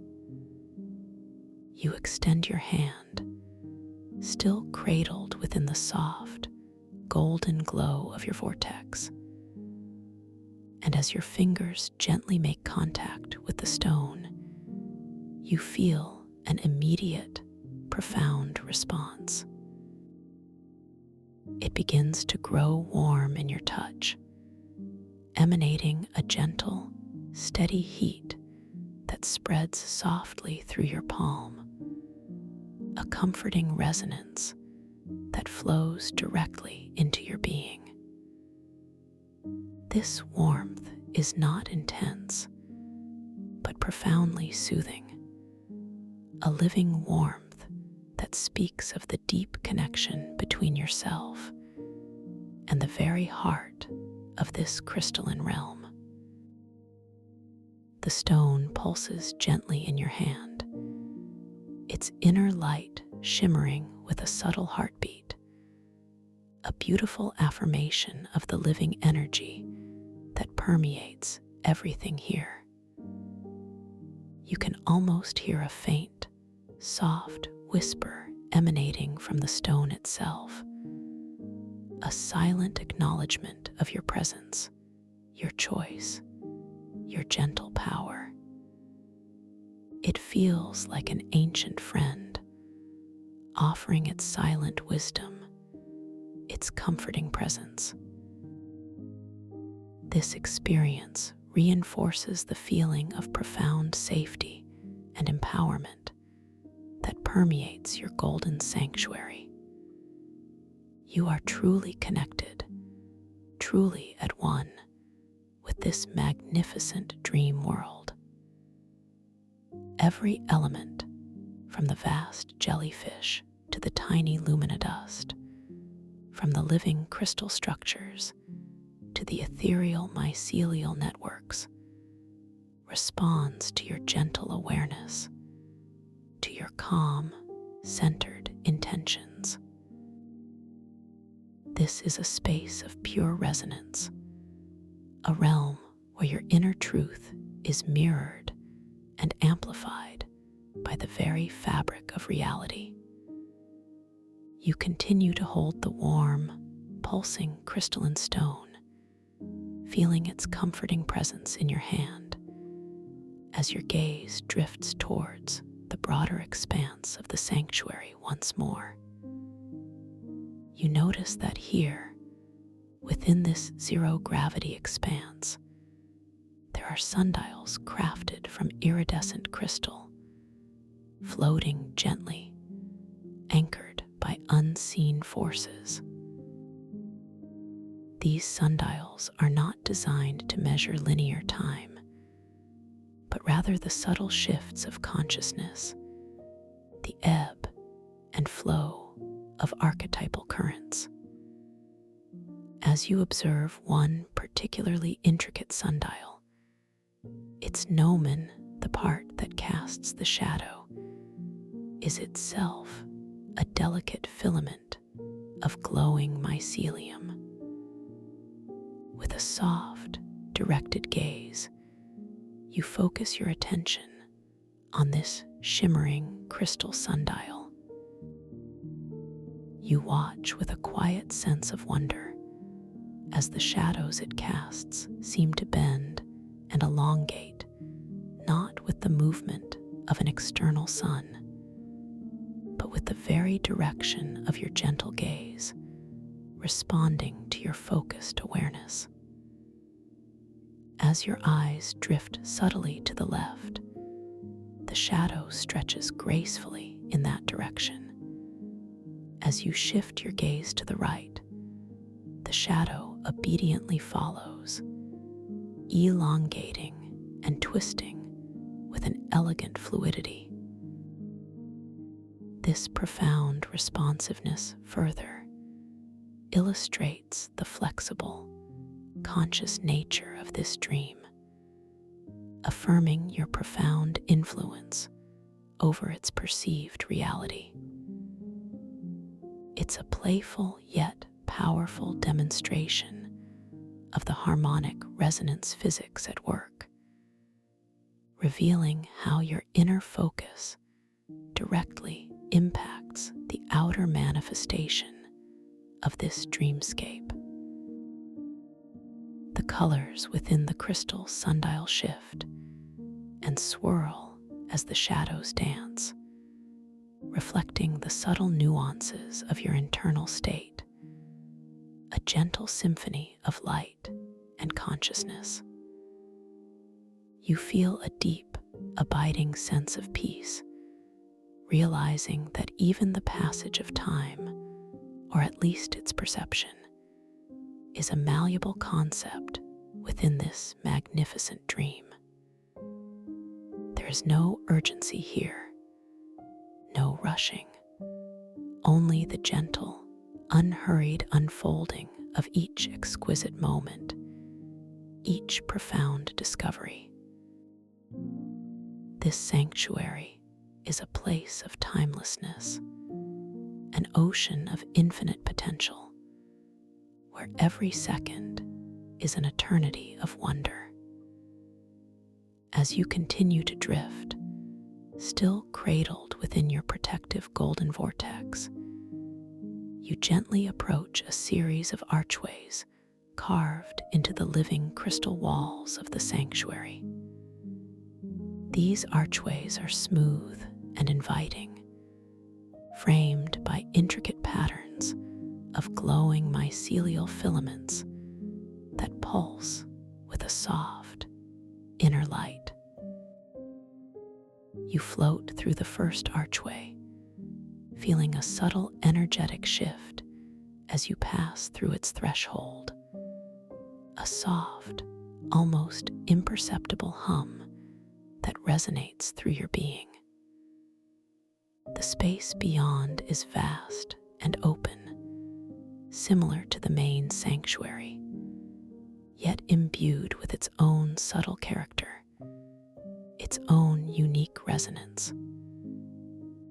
You extend your hand, still cradled within the soft, golden glow of your vortex. And as your fingers gently make contact with the stone, you feel an immediate, profound response. It begins to grow warm in your touch, emanating a gentle, steady heat that spreads softly through your palm, a comforting resonance that flows directly into your being. This warmth is not intense, but profoundly soothing, a living warmth that speaks of the deep connection between yourself and the very heart of this crystalline realm. The stone pulses gently in your hand, its inner light shimmering with a subtle heartbeat, a beautiful affirmation of the living energy that permeates everything here. You can almost hear a faint, soft whisper emanating from the stone itself, a silent acknowledgement of your presence, your choice, your gentle power. It feels like an ancient friend, offering its silent wisdom, its comforting presence. This experience reinforces the feeling of profound safety and empowerment that permeates your golden sanctuary. You are truly connected, truly at one with this magnificent dream world. Every element, from the vast jellyfish to the tiny luminodust, from the living crystal structures to the ethereal mycelial networks, responds to your gentle awareness, to your calm, centered intentions. This is a space of pure resonance, a realm where your inner truth is mirrored and amplified by the very fabric of reality. You continue to hold the warm, pulsing crystalline stone, feeling its comforting presence in your hand as your gaze drifts towards the broader expanse of the sanctuary once more. You notice that here, within this zero-gravity expanse, there are sundials crafted from iridescent crystal, floating gently, anchored by unseen forces. These sundials are not designed to measure linear time, but rather the subtle shifts of consciousness, the ebb and flow of archetypal currents. As you observe one particularly intricate sundial, its gnomon, the part that casts the shadow, is itself a delicate filament of glowing mycelium. With a soft, directed gaze, you focus your attention on this shimmering crystal sundial. You watch with a quiet sense of wonder as the shadows it casts seem to bend and elongate, not with the movement of an external sun, but with the very direction of your gentle gaze, responding to your focused awareness. As your eyes drift subtly to the left, the shadow stretches gracefully in that direction. As you shift your gaze to the right, the shadow obediently follows, elongating and twisting with an elegant fluidity. This profound responsiveness further illustrates the flexible, conscious nature of this dream, affirming your profound influence over its perceived reality. It's a playful yet powerful demonstration of the harmonic resonance physics at work, revealing how your inner focus directly impacts the outer manifestation of this dreamscape. The colors within the crystal sundial shift and swirl as the shadows dance, reflecting the subtle nuances of your internal state, a gentle symphony of light and consciousness. You feel a deep, abiding sense of peace, realizing that even the passage of time, or at least its perception, is a malleable concept within this magnificent dream. There is no urgency here, no rushing, only the gentle, unhurried unfolding of each exquisite moment, each profound discovery. This sanctuary is a place of timelessness, an ocean of infinite potential, where every second is an eternity of wonder. As you continue to drift, still cradled within your protective golden vortex, you gently approach a series of archways carved into the living crystal walls of the sanctuary. These archways are smooth and inviting, framed by intricate patterns of glowing mycelial filaments that pulse with a soft inner light. You float through the first archway, feeling a subtle energetic shift as you pass through its threshold, a soft, almost imperceptible hum that resonates through your being. The space beyond is vast and open, similar to the main sanctuary, yet imbued with its own subtle character, its own unique resonance.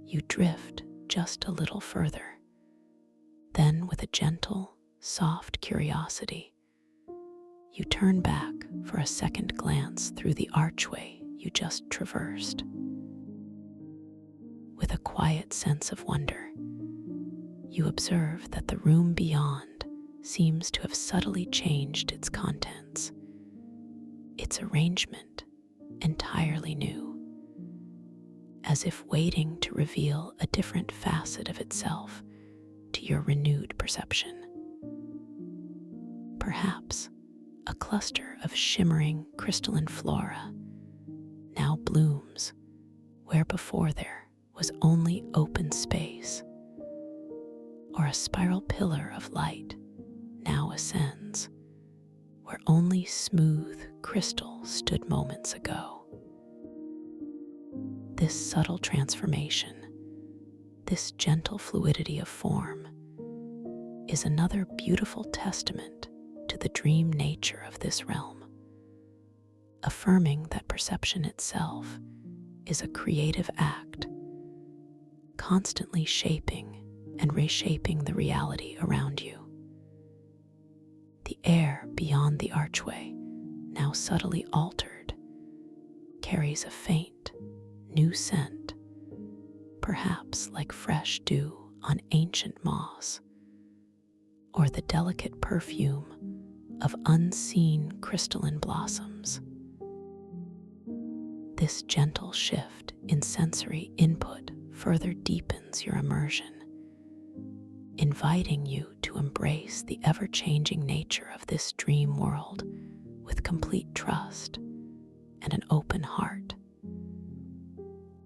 You drift just a little further, then with a gentle, soft curiosity, you turn back for a second glance through the archway you just traversed. With a quiet sense of wonder, you observe that the room beyond seems to have subtly changed its contents, its arrangement entirely new, as if waiting to reveal a different facet of itself to your renewed perception. Perhaps a cluster of shimmering crystalline flora now blooms where before there was only open space, or a spiral pillar of light now ascends where only smooth crystal stood moments ago. This subtle transformation, this gentle fluidity of form, is another beautiful testament to the dream nature of this realm, affirming that perception itself is a creative act, constantly shaping and reshaping the reality around you. The air beyond the archway, now subtly altered, carries a faint, new scent, perhaps like fresh dew on ancient moss, or the delicate perfume of unseen crystalline blossoms. This gentle shift in sensory input further deepens your immersion, inviting you to embrace the ever-changing nature of this dream world with complete trust and an open heart.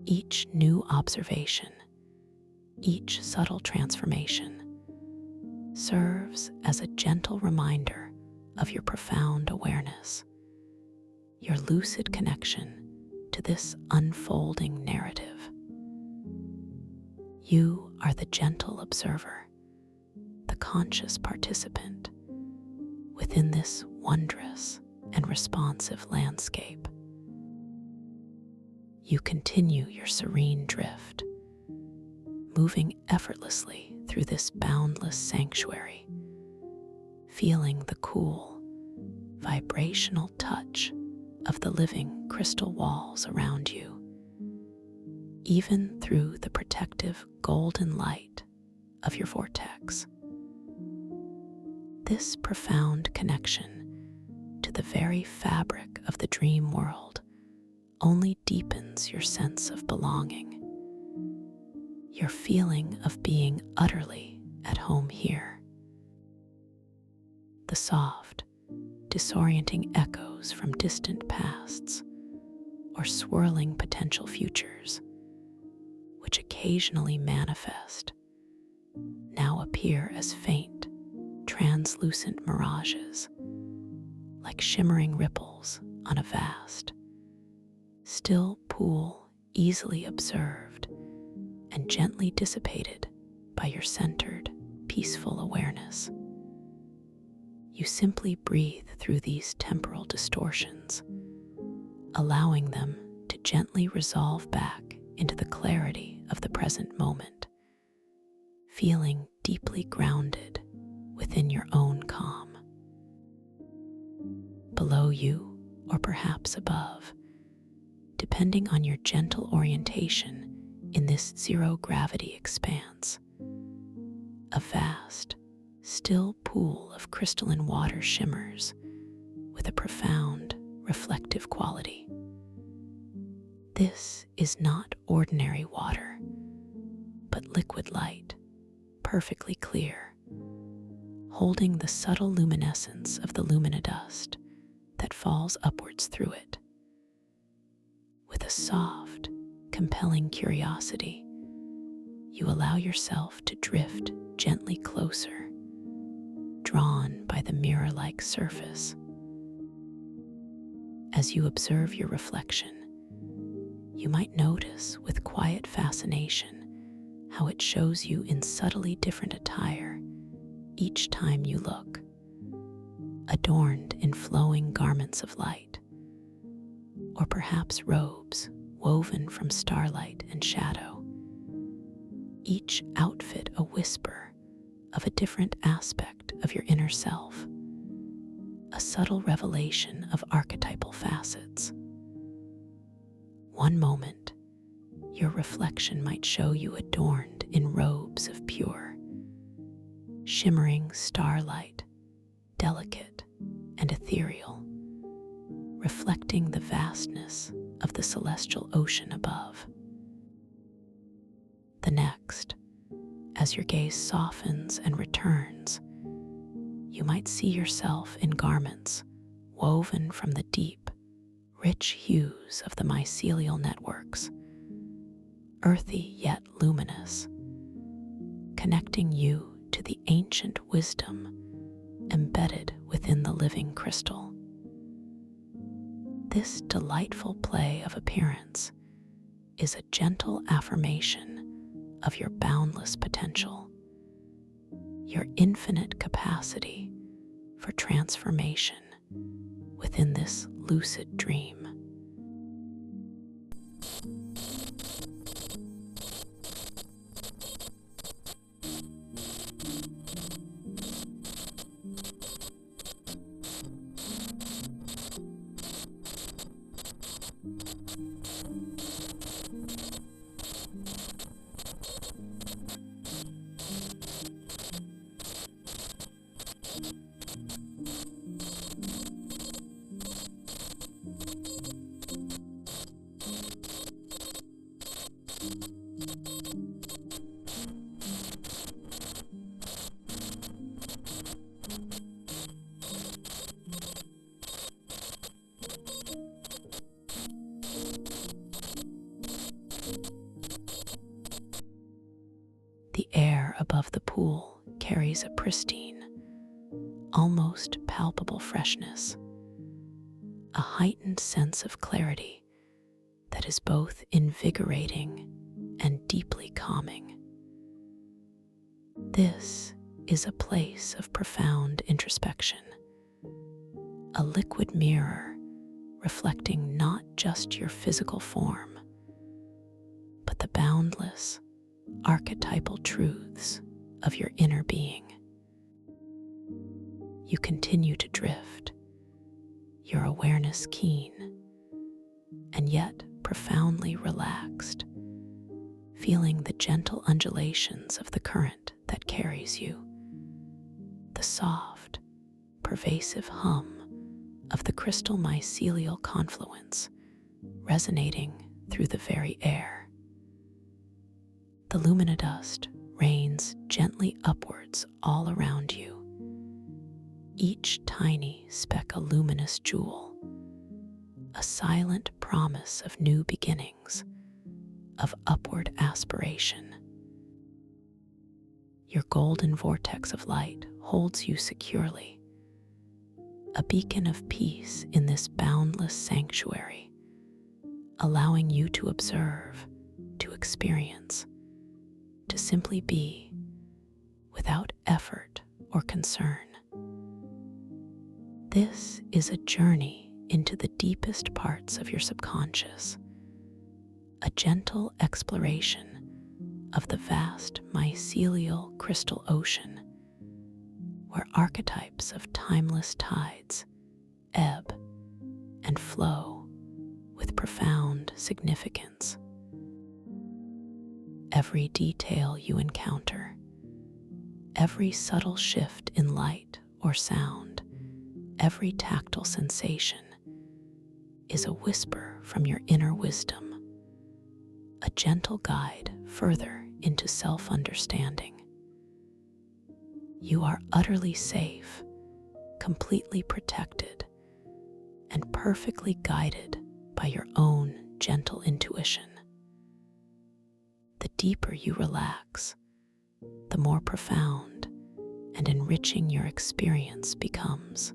Each new observation, each subtle transformation, serves as a gentle reminder of your profound awareness, your lucid connection to this unfolding narrative. You are the gentle observer, the conscious participant within this wondrous and responsive landscape. You continue your serene drift, moving effortlessly through this boundless sanctuary, feeling the cool, vibrational touch of the living crystal walls around you, even through the protective golden light of your vortex. This profound connection to the very fabric of the dream world only deepens your sense of belonging, your feeling of being utterly at home here. The soft, disorienting echoes from distant pasts or swirling potential futures, which occasionally manifest, now appear as faint, translucent mirages, like shimmering ripples on a vast, still pool easily observed and gently dissipated by your centered, peaceful awareness. You simply breathe through these temporal distortions, allowing them to gently resolve back into the clarity of the present moment, feeling deeply grounded within your own calm. Below you, or perhaps above, depending on your gentle orientation in this zero-gravity expanse, a vast, still pool of crystalline water shimmers with a profound, reflective quality. This is not ordinary water, but liquid light, perfectly clear, holding the subtle luminescence of the luminodust that falls upwards through it. With a soft, compelling curiosity, you allow yourself to drift gently closer, drawn by the mirror-like surface. As you observe your reflection, you might notice with quiet fascination how it shows you in subtly different attire each time you look, adorned in flowing garments of light, or perhaps robes woven from starlight and shadow, each outfit a whisper of a different aspect of your inner self, a subtle revelation of archetypal facets. One moment, your reflection might show you adorned in robes of pure, shimmering starlight, delicate and ethereal, reflecting the vastness of the celestial ocean above. The next, as your gaze softens and returns, you might see yourself in garments woven from the deep, rich hues of the mycelial networks, earthy yet luminous, connecting you to the ancient wisdom embedded within the living crystal. This delightful play of appearance is a gentle affirmation of your boundless potential, your infinite capacity for transformation within this lucid dream. above the pool carries a pristine, almost palpable freshness, a heightened sense of clarity that is both invigorating and deeply calming. This is a place of profound introspection, a liquid mirror reflecting not just your physical form, but the boundless, archetypal truths of your inner being. You continue to drift, your awareness keen, and yet profoundly relaxed, feeling the gentle undulations of the current that carries you, the soft, pervasive hum of the crystal mycelial confluence resonating through the very air. The luminodust rains gently upwards all around you, each tiny speck a luminous jewel, a silent promise of new beginnings, of upward aspiration. Your golden vortex of light holds you securely, a beacon of peace in this boundless sanctuary, allowing you to observe, to experience, to simply be without effort or concern. This is a journey into the deepest parts of your subconscious, a gentle exploration of the vast mycelial crystal ocean, where archetypes of timeless tides ebb and flow with profound significance. Every detail you encounter, every subtle shift in light or sound, every tactile sensation is a whisper from your inner wisdom, a gentle guide further into self-understanding. You are utterly safe, completely protected, and perfectly guided by your own gentle intuition. The deeper you relax, the more profound and enriching your experience becomes.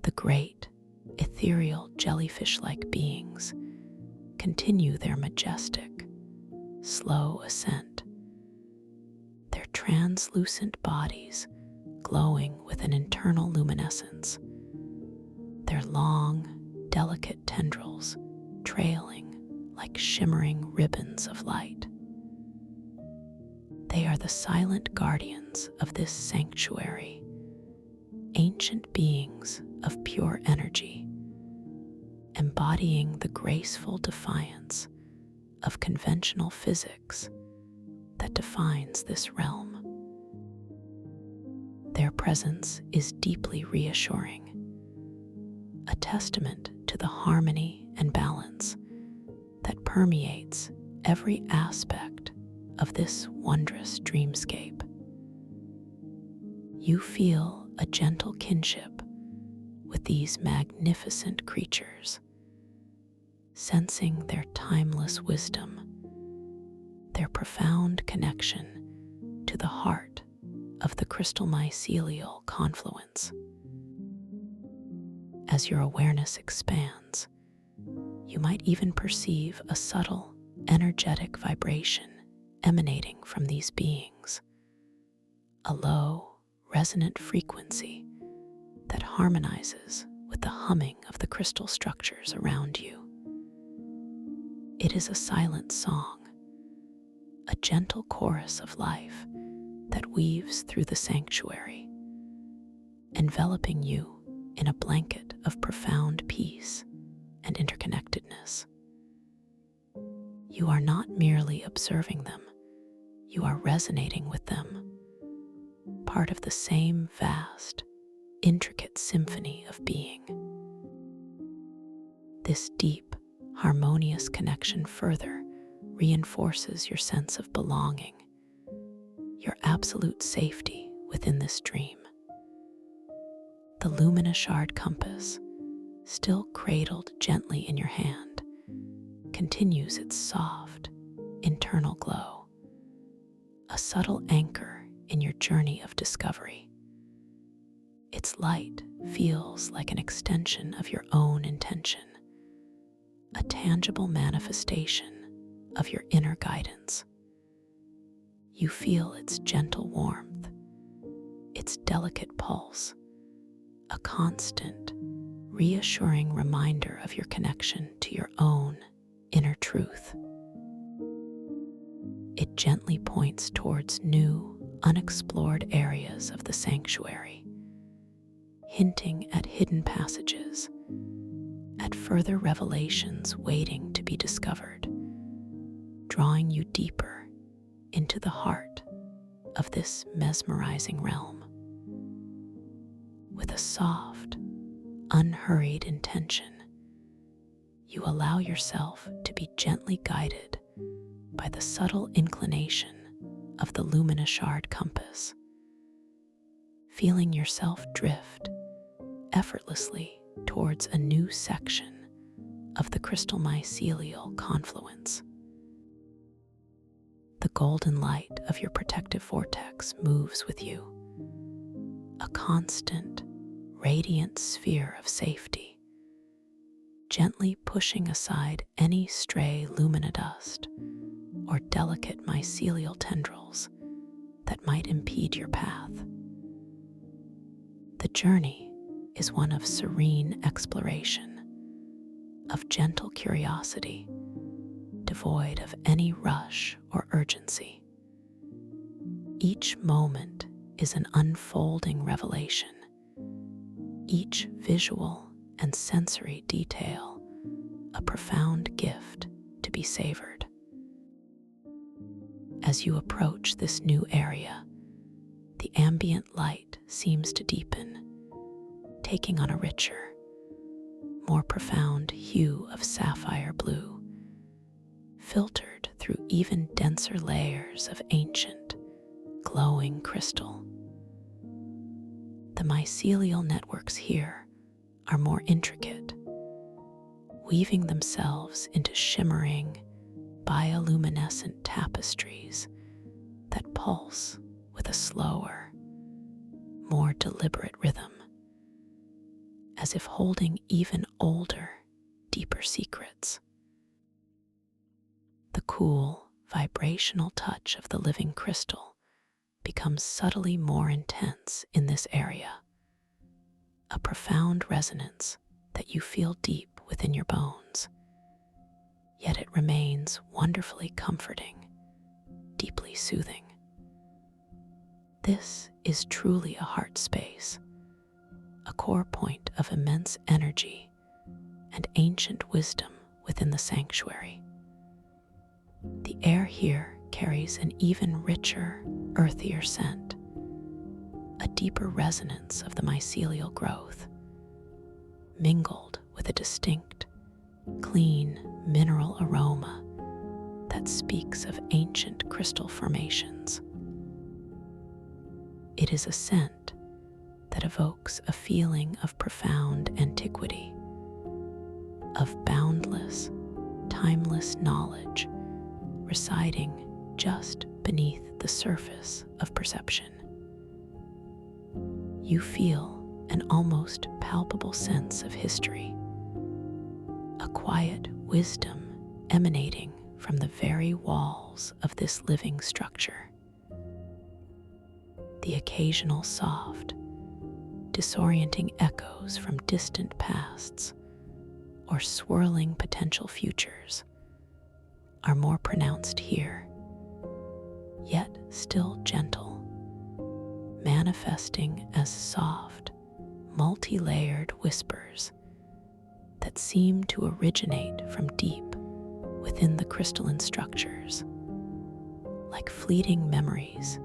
The great, ethereal jellyfish-like beings continue their majestic, slow ascent, their translucent bodies glowing with an internal luminescence, their long, delicate tendrils trailing like shimmering ribbons of light. They are the silent guardians of this sanctuary, ancient beings of pure energy, embodying the graceful defiance of conventional physics that defines this realm. Their presence is deeply reassuring, a testament to the harmony and balance that permeates every aspect of this wondrous dreamscape. You feel a gentle kinship with these magnificent creatures, sensing their timeless wisdom, their profound connection to the heart of the crystal mycelial confluence. As your awareness expands, you might even perceive a subtle, energetic vibration emanating from these beings, a low, resonant frequency that harmonizes with the humming of the crystal structures around you. It is a silent song, a gentle chorus of life that weaves through the sanctuary, enveloping you in a blanket of profound peace and interconnectedness. You are not merely observing them, you are resonating with them, part of the same vast, intricate symphony of being. This deep, harmonious connection further reinforces your sense of belonging, your absolute safety within this dream. The luminous shard compass, still cradled gently in your hand, continues its soft, internal glow, a subtle anchor in your journey of discovery. Its light feels like an extension of your own intention, a tangible manifestation of your inner guidance. You feel its gentle warmth, its delicate pulse, a constant, reassuring reminder of your connection to your own inner truth. It gently points towards new, unexplored areas of the sanctuary, hinting at hidden passages, at further revelations waiting to be discovered, drawing you deeper into the heart of this mesmerizing realm. With a soft, unhurried intention, you allow yourself to be gently guided by the subtle inclination of the luminous shard compass, feeling yourself drift effortlessly towards a new section of the crystal mycelial confluence. The golden light of your protective vortex moves with you, a constant, radiant sphere of safety, gently pushing aside any stray luminodust or delicate mycelial tendrils that might impede your path. The journey is one of serene exploration, of gentle curiosity, devoid of any rush or urgency. Each moment is an unfolding revelation, each visual and sensory detail a profound gift to be savored. As you approach this new area, the ambient light seems to deepen, taking on a richer, more profound hue of sapphire blue, filtered through even denser layers of ancient, glowing crystal. The mycelial networks here are more intricate, weaving themselves into shimmering, bioluminescent tapestries that pulse with a slower, more deliberate rhythm, as if holding even older, deeper secrets. The cool, vibrational touch of the living crystal becomes subtly more intense in this area, a profound resonance that you feel deep within your bones, yet it remains wonderfully comforting, deeply soothing. This is truly a heart space, a core point of immense energy and ancient wisdom within the sanctuary. The air here carries an even richer, earthier scent, a deeper resonance of the mycelial growth, mingled with a distinct, clean mineral aroma that speaks of ancient crystal formations. It is a scent that evokes a feeling of profound antiquity, of boundless, timeless knowledge residing just beneath the surface of perception. You feel an almost palpable sense of history, a quiet wisdom emanating from the very walls of this living structure. The occasional soft, disorienting echoes from distant pasts or swirling potential futures are more pronounced here, yet still gentle, manifesting as soft, multi-layered whispers that seem to originate from deep within the crystalline structures, like fleeting memories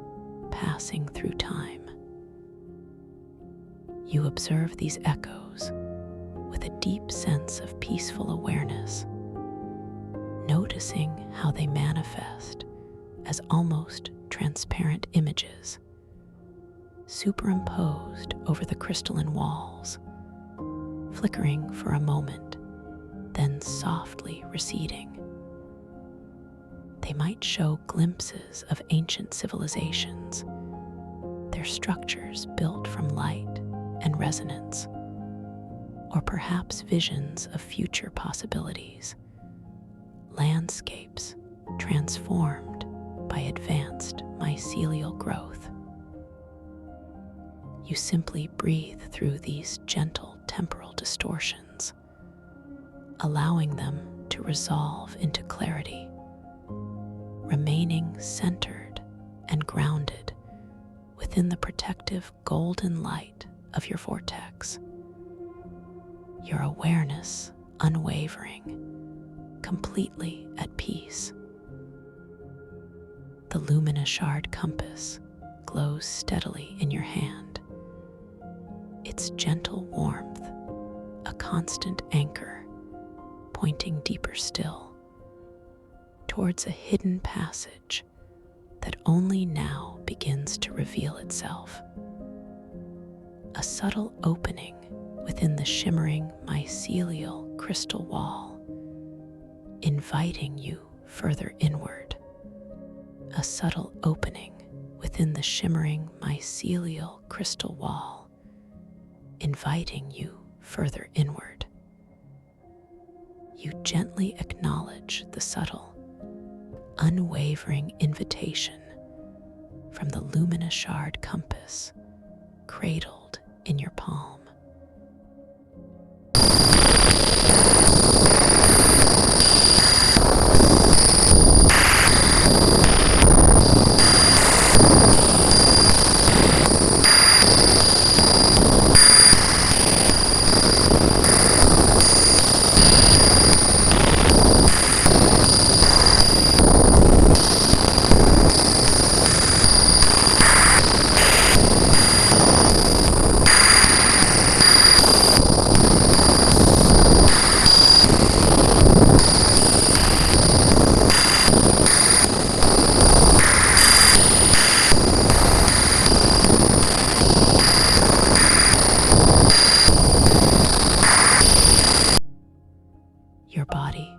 passing through time. You observe these echoes with a deep sense of peaceful awareness, noticing how they manifest as almost transparent images, superimposed over the crystalline walls, flickering for a moment, then softly receding. They might show glimpses of ancient civilizations, their structures built from light and resonance, or perhaps visions of future possibilities, landscapes transformed by advanced mycelial growth. You simply breathe through these gentle temporal distortions, allowing them to resolve into clarity, remaining centered and grounded within the protective golden light of your vortex. Your awareness unwavering, completely at peace. The luminous shard compass glows steadily in your hand, its gentle warmth a constant anchor, pointing deeper still towards a hidden passage that only now begins to reveal itself. A subtle opening within the shimmering mycelial crystal wall, inviting you further inward. A subtle opening within the shimmering mycelial crystal wall, inviting you further inward. You gently acknowledge the subtle, unwavering invitation from the luminous shard compass cradled in your palm. Your body,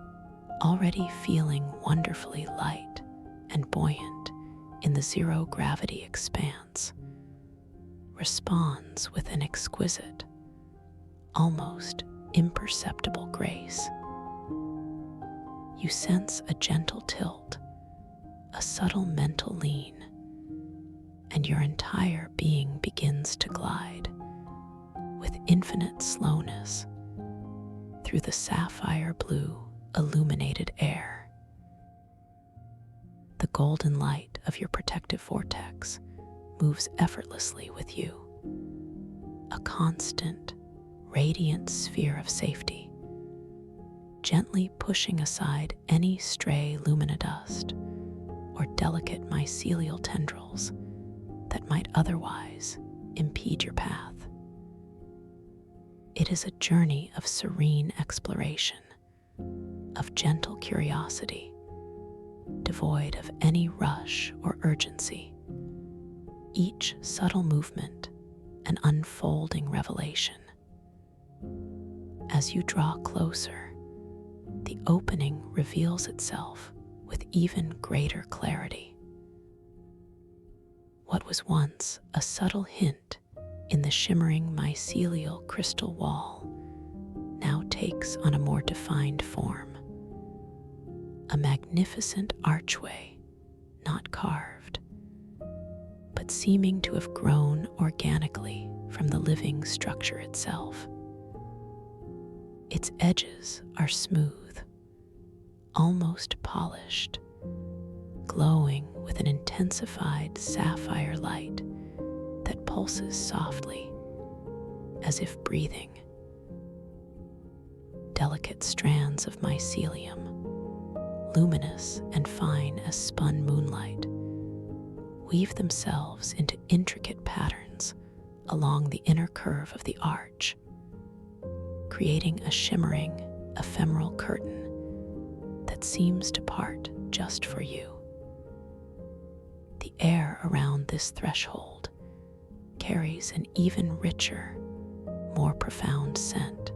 already feeling wonderfully light and buoyant in the zero gravity expanse, responds with an exquisite, almost imperceptible grace. You sense a gentle tilt, a subtle mental lean, and your entire being begins to glide with infinite slowness through the sapphire blue illuminated air. The golden light of your protective vortex moves effortlessly with you, a constant, radiant sphere of safety, gently pushing aside any stray luminodust or delicate mycelial tendrils that might otherwise impede your path. It is a journey of serene exploration, of gentle curiosity, devoid of any rush or urgency. Each subtle movement an unfolding revelation. As you draw closer, the opening reveals itself with even greater clarity. What was once a subtle hint in the shimmering mycelial crystal wall now takes on a more defined form. A magnificent archway, not carved, but seeming to have grown organically from the living structure itself. Its edges are smooth, almost polished, glowing with an intensified sapphire light that pulses softly, as if breathing. Delicate strands of mycelium, luminous and fine as spun moonlight, weave themselves into intricate patterns along the inner curve of the arch, creating a shimmering, ephemeral curtain that seems to part just for you. The air around this threshold carries an even richer, more profound scent,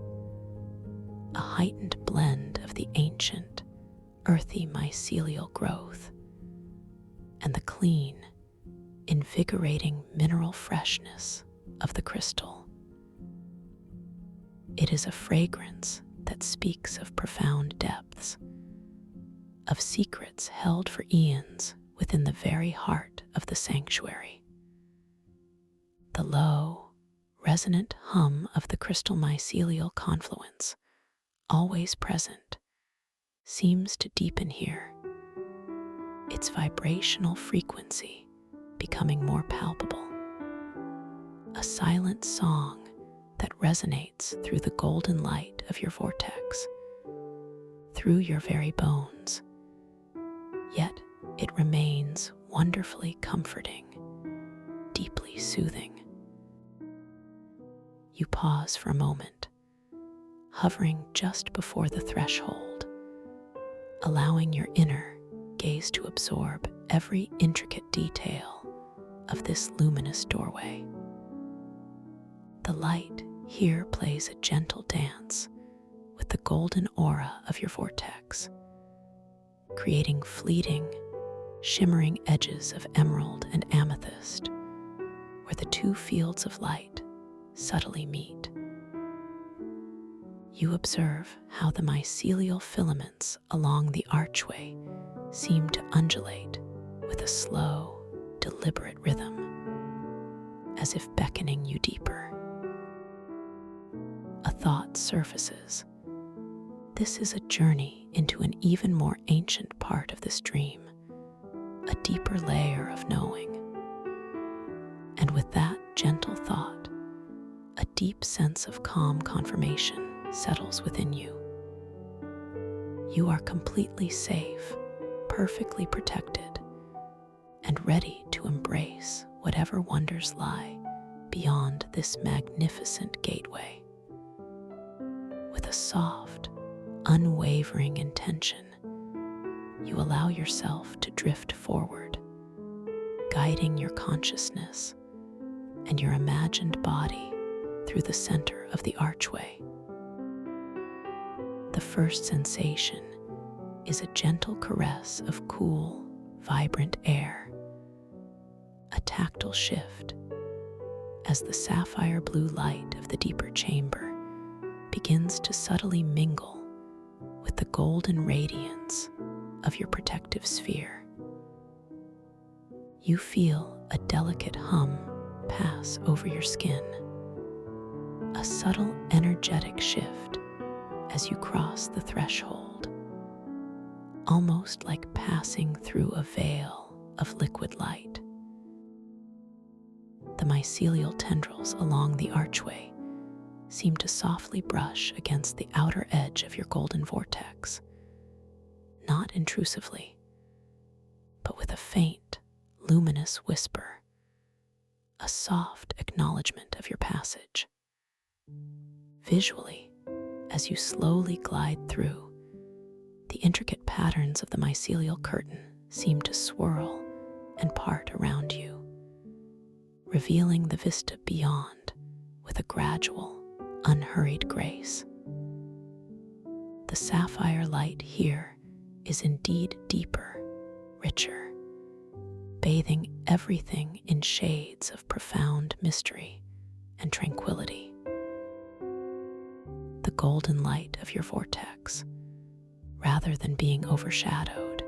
a heightened blend of the ancient, earthy mycelial growth, and the clean, invigorating mineral freshness of the crystal. It is a fragrance that speaks of profound depths, of secrets held for eons within the very heart of the sanctuary. The low, resonant hum of the crystal mycelial confluence, always present, seems to deepen here, its vibrational frequency becoming more palpable. A silent song that resonates through the golden light of your vortex, through your very bones, yet it remains wonderfully comforting, deeply soothing. You pause for a moment, hovering just before the threshold, allowing your inner gaze to absorb every intricate detail of this luminous doorway. The light here plays a gentle dance with the golden aura of your vortex, creating fleeting, shimmering edges of emerald and amethyst, where the two fields of light subtly meet. You observe how the mycelial filaments along the archway seem to undulate with a slow, deliberate rhythm, as if beckoning you deeper. A thought surfaces. This is a journey into an even more ancient part of this dream, a deeper layer of knowing. And with that gentle thought, a deep sense of calm confirmation settles within you. You are completely safe, perfectly protected, and ready to embrace whatever wonders lie beyond this magnificent gateway. With a soft, unwavering intention, you allow yourself to drift forward, guiding your consciousness and your imagined body through the center of the archway. The first sensation is a gentle caress of cool, vibrant air, a tactile shift as the sapphire blue light of the deeper chamber begins to subtly mingle with the golden radiance of your protective sphere. You feel a delicate hum pass over your skin, a subtle energetic shift as you cross the threshold, almost like passing through a veil of liquid light. The mycelial tendrils along the archway seem to softly brush against the outer edge of your golden vortex, not intrusively, but with a faint, luminous whisper, a soft acknowledgement of your passage. Visually, as you slowly glide through, the intricate patterns of the mycelial curtain seem to swirl and part around you, revealing the vista beyond with a gradual, unhurried grace. The sapphire light here is indeed deeper, richer, bathing everything in shades of profound mystery and tranquility. The golden light of your vortex, rather than being overshadowed,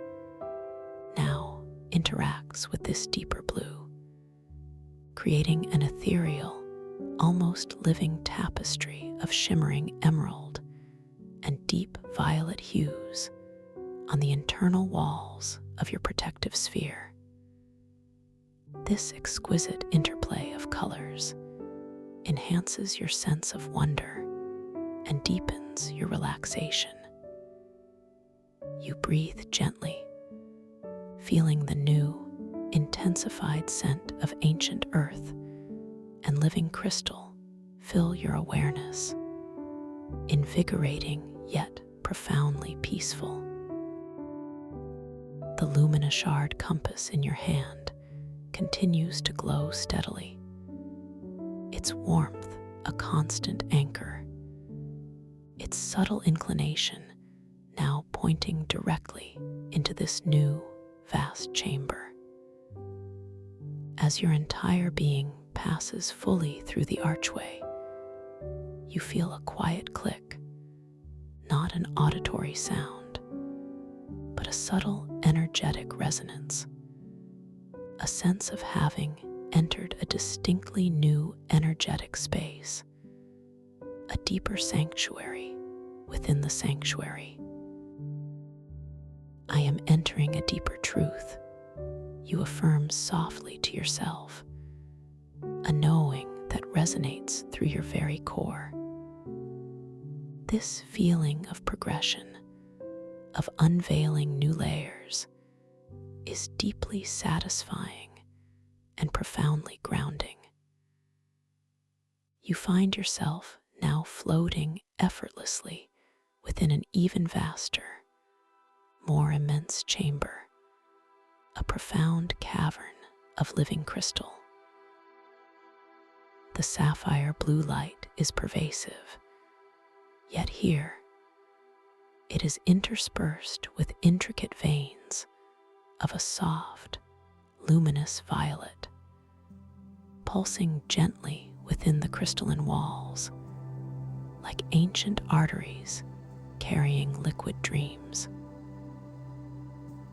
now interacts with this deeper blue, creating an ethereal, almost living tapestry of shimmering emerald and deep violet hues on the internal walls of your protective sphere. This exquisite interplay of colors enhances your sense of wonder and deepens your relaxation. You breathe gently, feeling the new, intensified scent of ancient earth and living crystal fill your awareness, invigorating yet profoundly peaceful. The luminous-shard compass in your hand continues to glow steadily, its warmth a constant anchor, its subtle inclination now pointing pointing directly into this new, vast chamber. As your entire being passes fully through the archway, you feel a quiet click, not an auditory sound, but a subtle energetic resonance, a sense of having entered a distinctly new energetic space, a deeper sanctuary within the sanctuary. I am entering a deeper truth, you affirm softly to yourself, a knowing that resonates through your very core. This feeling of progression, of unveiling new layers, is deeply satisfying and profoundly grounding. You find yourself now floating effortlessly within an even vaster, more immense chamber, a profound cavern of living crystal. The sapphire blue light is pervasive, yet here it is interspersed with intricate veins of a soft, luminous violet, pulsing gently within the crystalline walls, like ancient arteries carrying liquid dreams.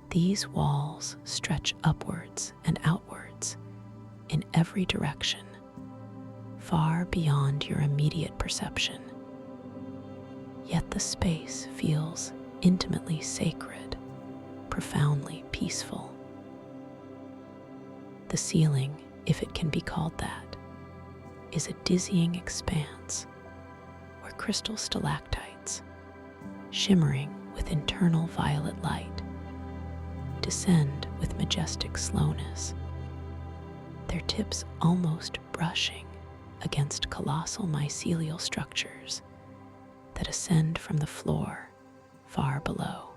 These walls stretch upwards and outwards in every direction, far beyond your immediate perception. Yet the space feels intimately sacred, profoundly peaceful. The ceiling, if it can be called that, is a dizzying expanse where crystal stalactites, shimmering with internal violet light, descend with majestic slowness, their tips almost brushing against colossal mycelial structures that ascend from the floor far below.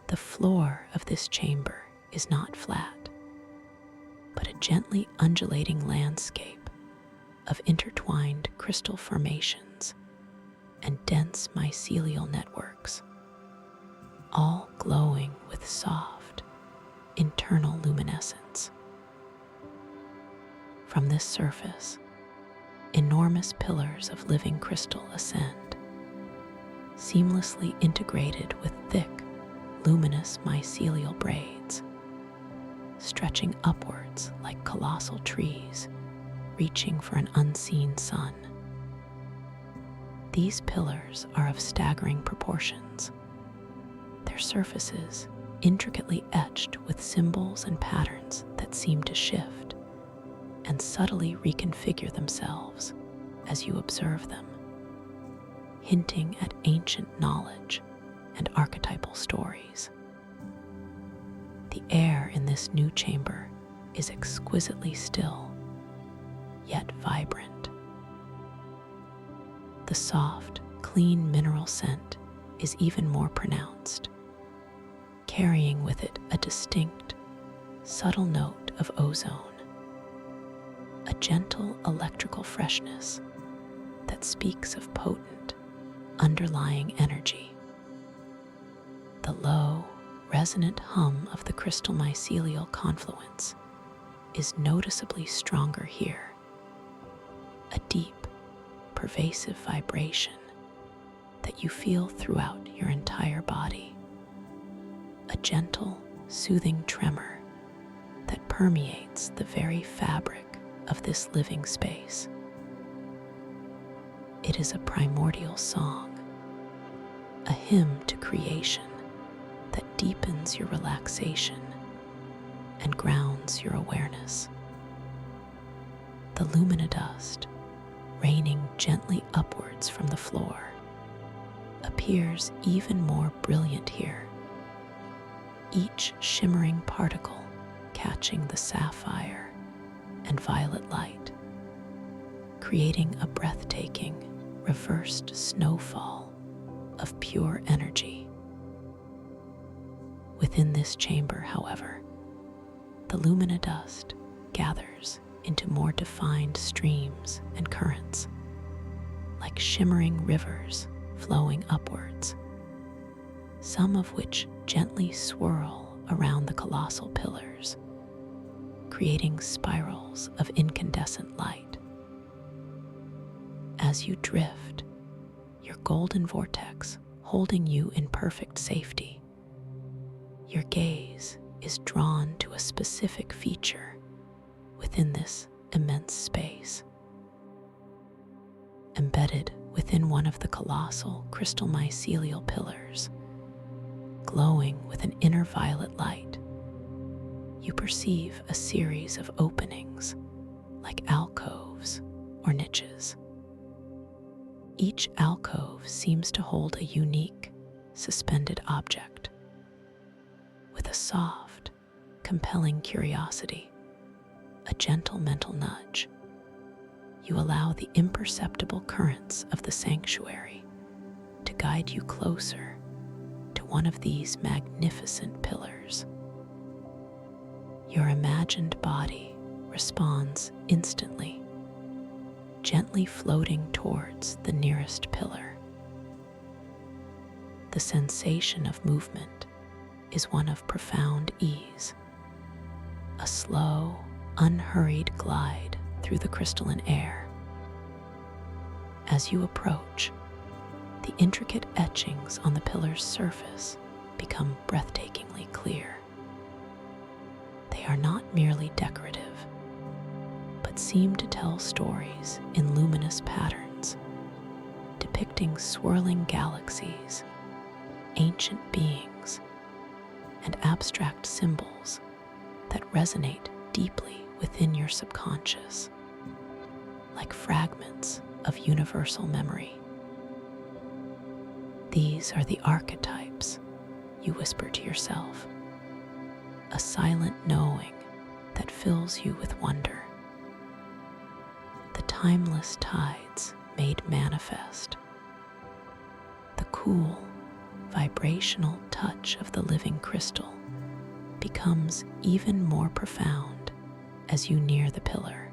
The floor of this chamber is not flat, but a gently undulating landscape of intertwined crystal formations and dense mycelial networks, all glowing with soft, internal luminescence. From this surface, enormous pillars of living crystal ascend, seamlessly integrated with thick, luminous mycelial braids, stretching upwards like colossal trees, reaching for an unseen sun. These pillars are of staggering proportions, their surfaces intricately etched with symbols and patterns that seem to shift and subtly reconfigure themselves as you observe them, hinting at ancient knowledge and archetypal stories. The air in this new chamber is exquisitely still, yet vibrant. The soft, clean mineral scent is even more pronounced, carrying with it a distinct, subtle note of ozone, a gentle electrical freshness that speaks of potent, underlying energy. The low, resonant hum of the crystal mycelial confluence is noticeably stronger here, a deep, pervasive vibration that you feel throughout your entire body, a gentle, soothing tremor that permeates the very fabric of this living space. It is a primordial song, a hymn to creation that deepens your relaxation and grounds your awareness. The luminodust, raining gently upwards from the floor, appears even more brilliant here, each shimmering particle catching the sapphire and violet light, creating a breathtaking, reversed snowfall of pure energy. Within this chamber, however, the luminodust gathers into more defined streams and currents, like shimmering rivers flowing upwards, some of which gently swirl around the colossal pillars, creating spirals of incandescent light. As you drift, your golden vortex holding you in perfect safety, your gaze is drawn to a specific feature within this immense space. Embedded within one of the colossal crystal mycelial pillars, glowing with an inner violet light, you perceive a series of openings like alcoves or niches. Each alcove seems to hold a unique, suspended object. With a soft, compelling curiosity, a gentle mental nudge, you allow the imperceptible currents of the sanctuary to guide you closer to one of these magnificent pillars. Your imagined body responds instantly, gently floating towards the nearest pillar. The sensation of movement is one of profound ease, a slow, unhurried glide through the crystalline air. As you approach, the intricate etchings on the pillar's surface become breathtakingly clear. They are not merely decorative, but seem to tell stories in luminous patterns, depicting swirling galaxies, ancient beings, and abstract symbols that resonate deeply within your subconscious, like fragments of universal memory. These are the archetypes, you whisper to yourself, a silent knowing that fills you with wonder. The timeless tides made manifest, the cool, vibrational touch of the living crystal becomes even more profound as you near the pillar,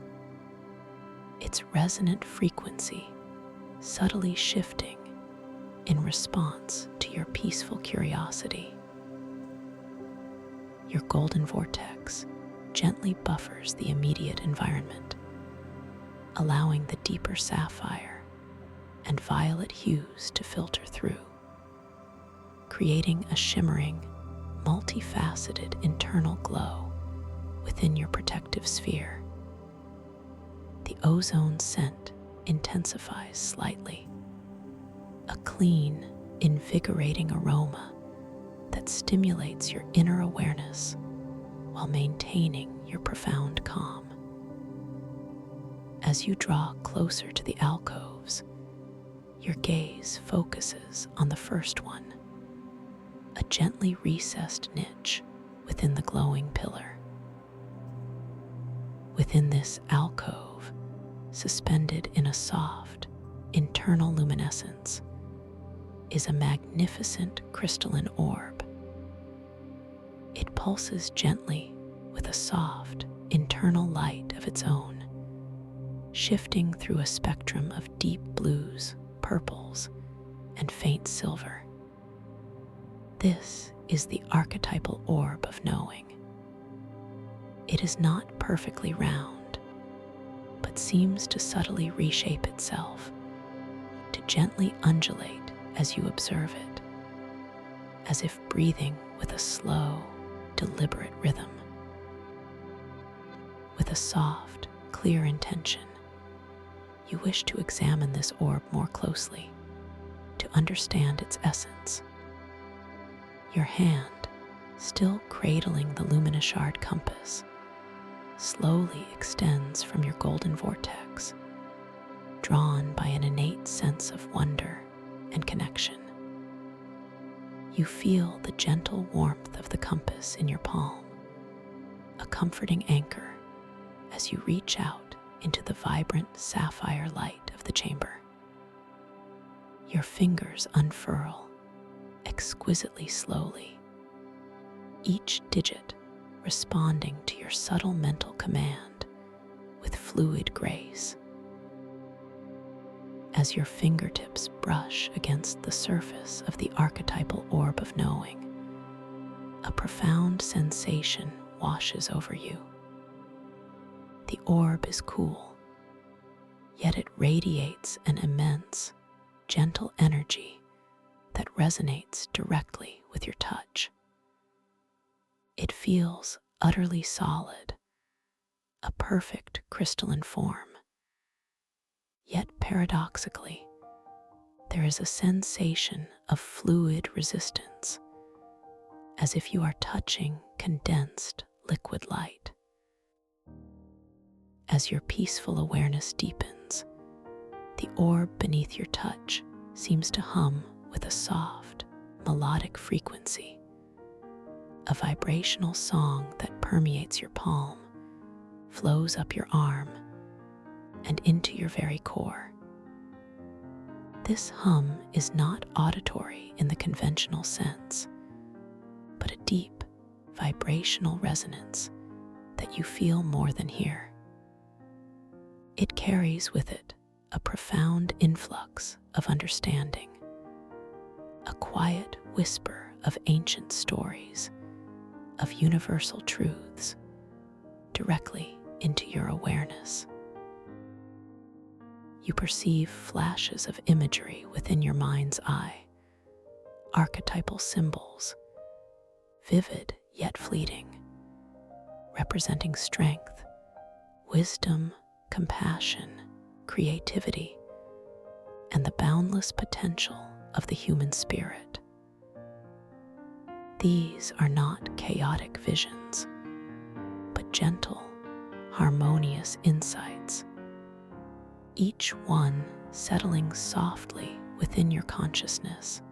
its resonant frequency subtly shifting in response to your peaceful curiosity. Your golden vortex gently buffers the immediate environment, allowing the deeper sapphire and violet hues to filter through, creating a shimmering, multifaceted internal glow within your protective sphere. The ozone scent intensifies slightly, a clean, invigorating aroma that stimulates your inner awareness while maintaining your profound calm. As you draw closer to the alcoves, your gaze focuses on the first one, a gently recessed niche within the glowing pillar. Within this alcove, suspended in a soft, internal luminescence, is a magnificent crystalline orb. It pulses gently with a soft, internal light of its own, shifting through a spectrum of deep blues, purples, and faint silver. This is the archetypal orb of knowing. It is not perfectly round, but seems to subtly reshape itself, to gently undulate as you observe it, as if breathing with a slow, deliberate rhythm. With a soft, clear intention, you wish to examine this orb more closely, to understand its essence. Your hand, still cradling the luminous shard compass, slowly extends from your golden vortex, drawn by an innate sense of wonder and connection. You feel the gentle warmth of the compass in your palm, a comforting anchor as you reach out into the vibrant sapphire light of the chamber. Your fingers unfurl exquisitely slowly, each digit responding to your subtle mental command with fluid grace. as your fingertips brush against the surface of the archetypal orb of knowing. A profound sensation washes over you. The orb is cool, yet it radiates an immense, gentle energy that resonates directly with your touch. It feels utterly solid, a perfect crystalline form. Yet paradoxically, there is a sensation of fluid resistance, as if you are touching condensed liquid light. As your peaceful awareness deepens, the orb beneath your touch seems to hum with a soft, melodic frequency, a vibrational song that permeates your palm, flows up your arm, and into your very core. This hum is not auditory in the conventional sense, but a deep, vibrational resonance that you feel more than hear. It carries with it a profound influx of understanding, a quiet whisper of ancient stories, of universal truths, directly into your awareness. You perceive flashes of imagery within your mind's eye, archetypal symbols, vivid yet fleeting, representing strength, wisdom, compassion, creativity, and the boundless potential of the human spirit. These are not chaotic visions, but gentle, harmonious insights, each one settling softly within your consciousness,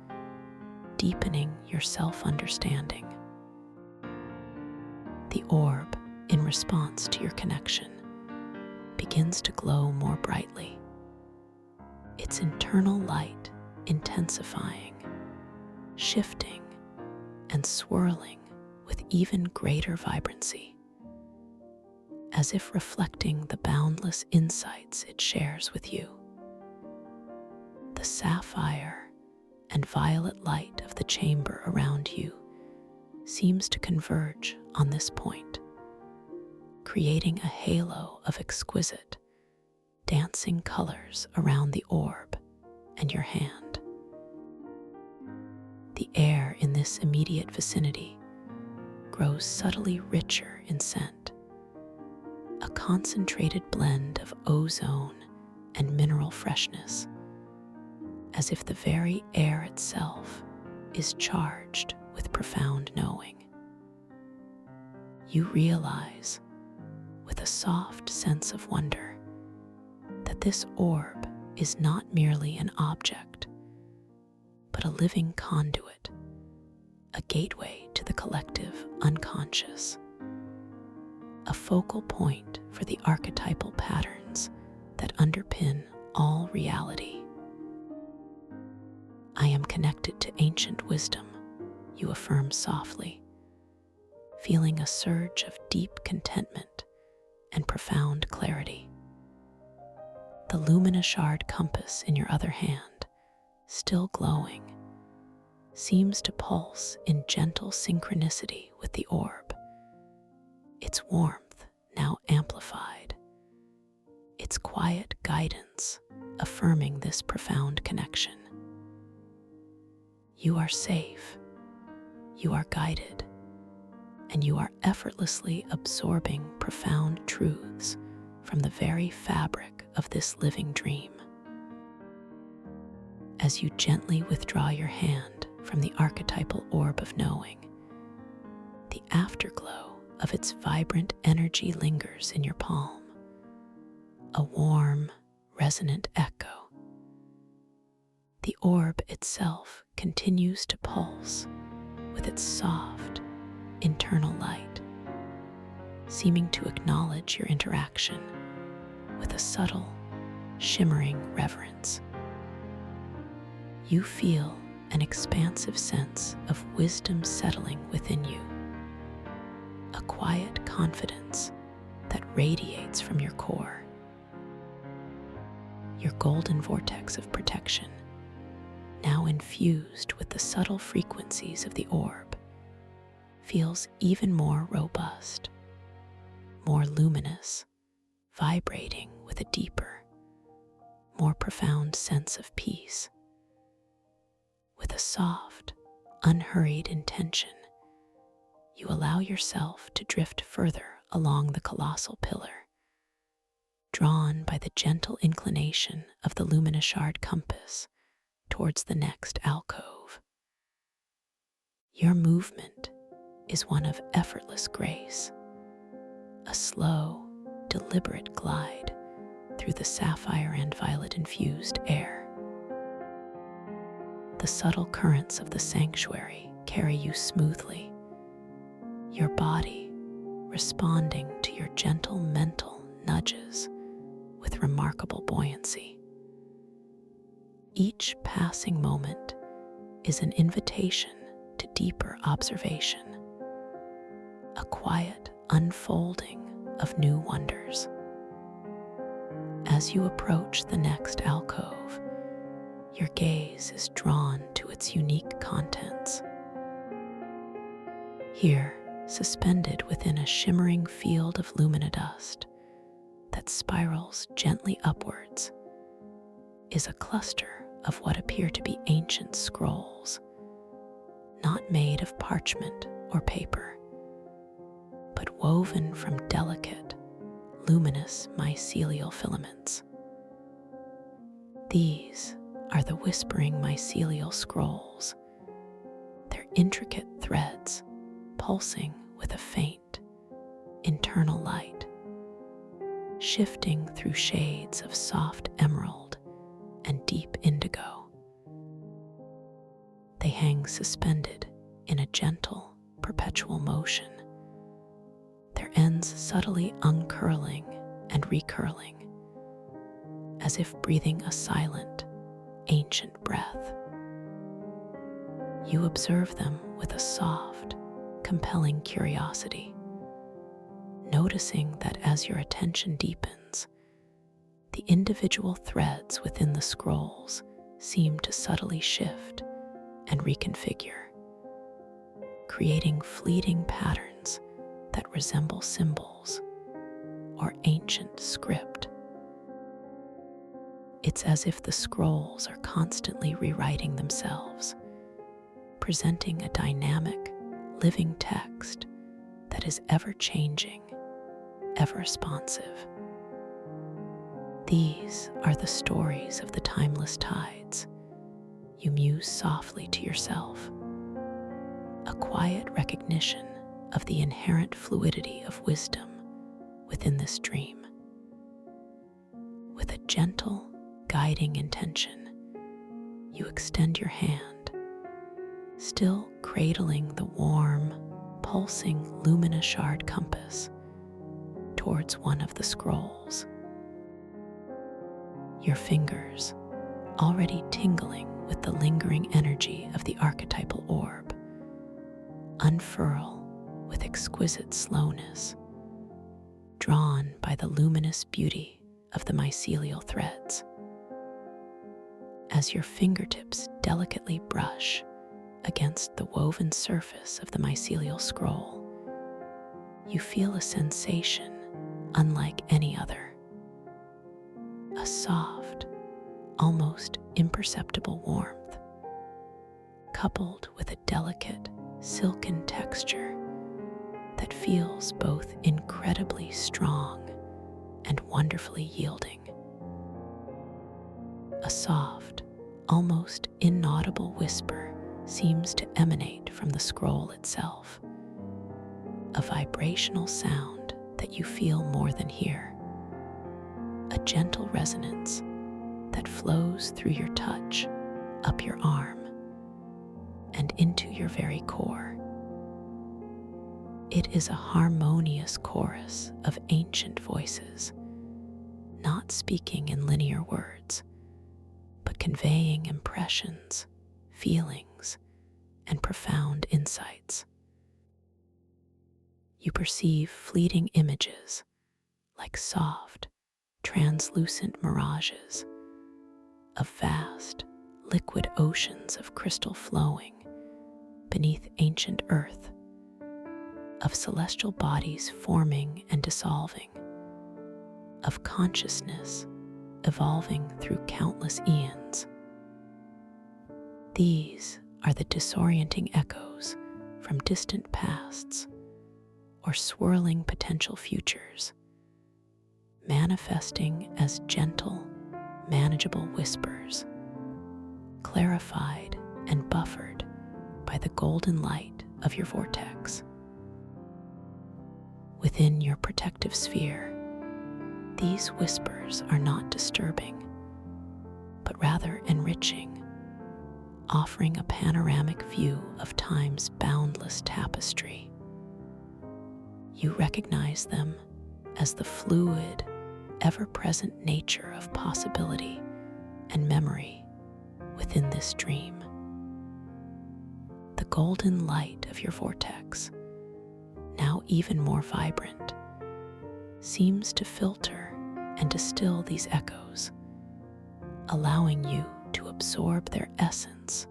deepening your self-understanding. The orb, in response to your connection, begins to glow more brightly, its internal light intensifying, shifting, and swirling with even greater vibrancy, as if reflecting the boundless insights it shares with you. The sapphire and violet light of the chamber around you seems to converge on this point, creating a halo of exquisite, dancing colors around the orb and your hand. The air in this immediate vicinity grows subtly richer in scent, a concentrated blend of ozone and mineral freshness, as if the very air itself is charged with profound knowing. You realize, with a soft sense of wonder, that this orb is not merely an object, but a living conduit, a gateway to the collective unconscious, a focal point for the archetypal patterns that underpin all reality. I am connected to ancient wisdom, you affirm softly, feeling a surge of deep contentment and profound clarity. The luminous shard compass in your other hand, still glowing, seems to pulse in gentle synchronicity with the orb, its warmth now amplified, its quiet guidance affirming this profound connection. You are safe, you are guided, and you are effortlessly absorbing profound truths from the very fabric of this living dream. As you gently withdraw your hand from the archetypal orb of knowing, the afterglow of its vibrant energy lingers in your palm, a warm, resonant echo. The orb itself continues to pulse with its soft, internal light, seeming to acknowledge your interaction with a subtle, shimmering reverence. You feel an expansive sense of wisdom settling within you, a quiet confidence that radiates from your core. Your golden vortex of protection, now infused with the subtle frequencies of the orb, feels even more robust, more luminous, vibrating with a deeper, more profound sense of peace. With a soft, unhurried intention, you allow yourself to drift further along the colossal pillar, drawn by the gentle inclination of the luminous compass towards the next alcove. Your movement is one of effortless grace, a slow, deliberate glide through the sapphire and violet-infused air. The subtle currents of the sanctuary carry you smoothly, your body responding to your gentle mental nudges with remarkable buoyancy. Each passing moment is an invitation to deeper observation, a quiet unfolding of new wonders. As you approach the next alcove, your gaze is drawn to its unique contents. Here, suspended within a shimmering field of luminodust that spirals gently upwards, is a cluster of what appear to be ancient scrolls, not made of parchment or paper, but woven from delicate, luminous mycelial filaments. These are the whispering mycelial scrolls, their intricate threads pulsing with a faint, internal light, shifting through shades of soft emerald and deep indigo. They hang suspended in a gentle, perpetual motion, their ends subtly uncurling and recurling, as if breathing a silent, ancient breath. You observe them with a soft, compelling curiosity, noticing that as your attention deepens, the individual threads within the scrolls seem to subtly shift and reconfigure, creating fleeting patterns that resemble symbols or ancient script. It's as if the scrolls are constantly rewriting themselves, presenting a dynamic, living text that is ever-changing, ever-responsive. These are the stories of the timeless tides. You muse softly to yourself, a quiet recognition of the inherent fluidity of wisdom within this dream. With a gentle, guiding intention, you extend your hand, still cradling the warm, pulsing luminous compass towards one of the scrolls. Your fingers, already tingling with the lingering energy of the archetypal orb, unfurl with exquisite slowness, drawn by the luminous beauty of the mycelial threads. As your fingertips delicately brush against the woven surface of the mycelial scroll, you feel a sensation unlike any other. A soft, almost imperceptible warmth, coupled with a delicate, silken texture that feels both incredibly strong and wonderfully yielding. A soft, almost inaudible whisper seems to emanate from the scroll itself, a vibrational sound that you feel more than hear, a gentle resonance that flows through your touch, up your arm, and into your very core. It is a harmonious chorus of ancient voices, not speaking in linear words, but conveying impressions, feelings, and profound insights. You perceive fleeting images like soft, translucent mirages of vast, liquid oceans of crystal flowing beneath ancient earth, of celestial bodies forming and dissolving, of consciousness evolving through countless eons. These are the disorienting echoes from distant pasts or swirling potential futures, manifesting as gentle, manageable whispers, clarified and buffered by the golden light of your vortex. Within your protective sphere, these whispers are not disturbing, but rather enriching, offering a panoramic view of time's boundless tapestry. You recognize them as the fluid, ever-present nature of possibility and memory within this dream. The golden light of your vortex, now even more vibrant, seems to filter and distill these echoes, allowing you to absorb their essence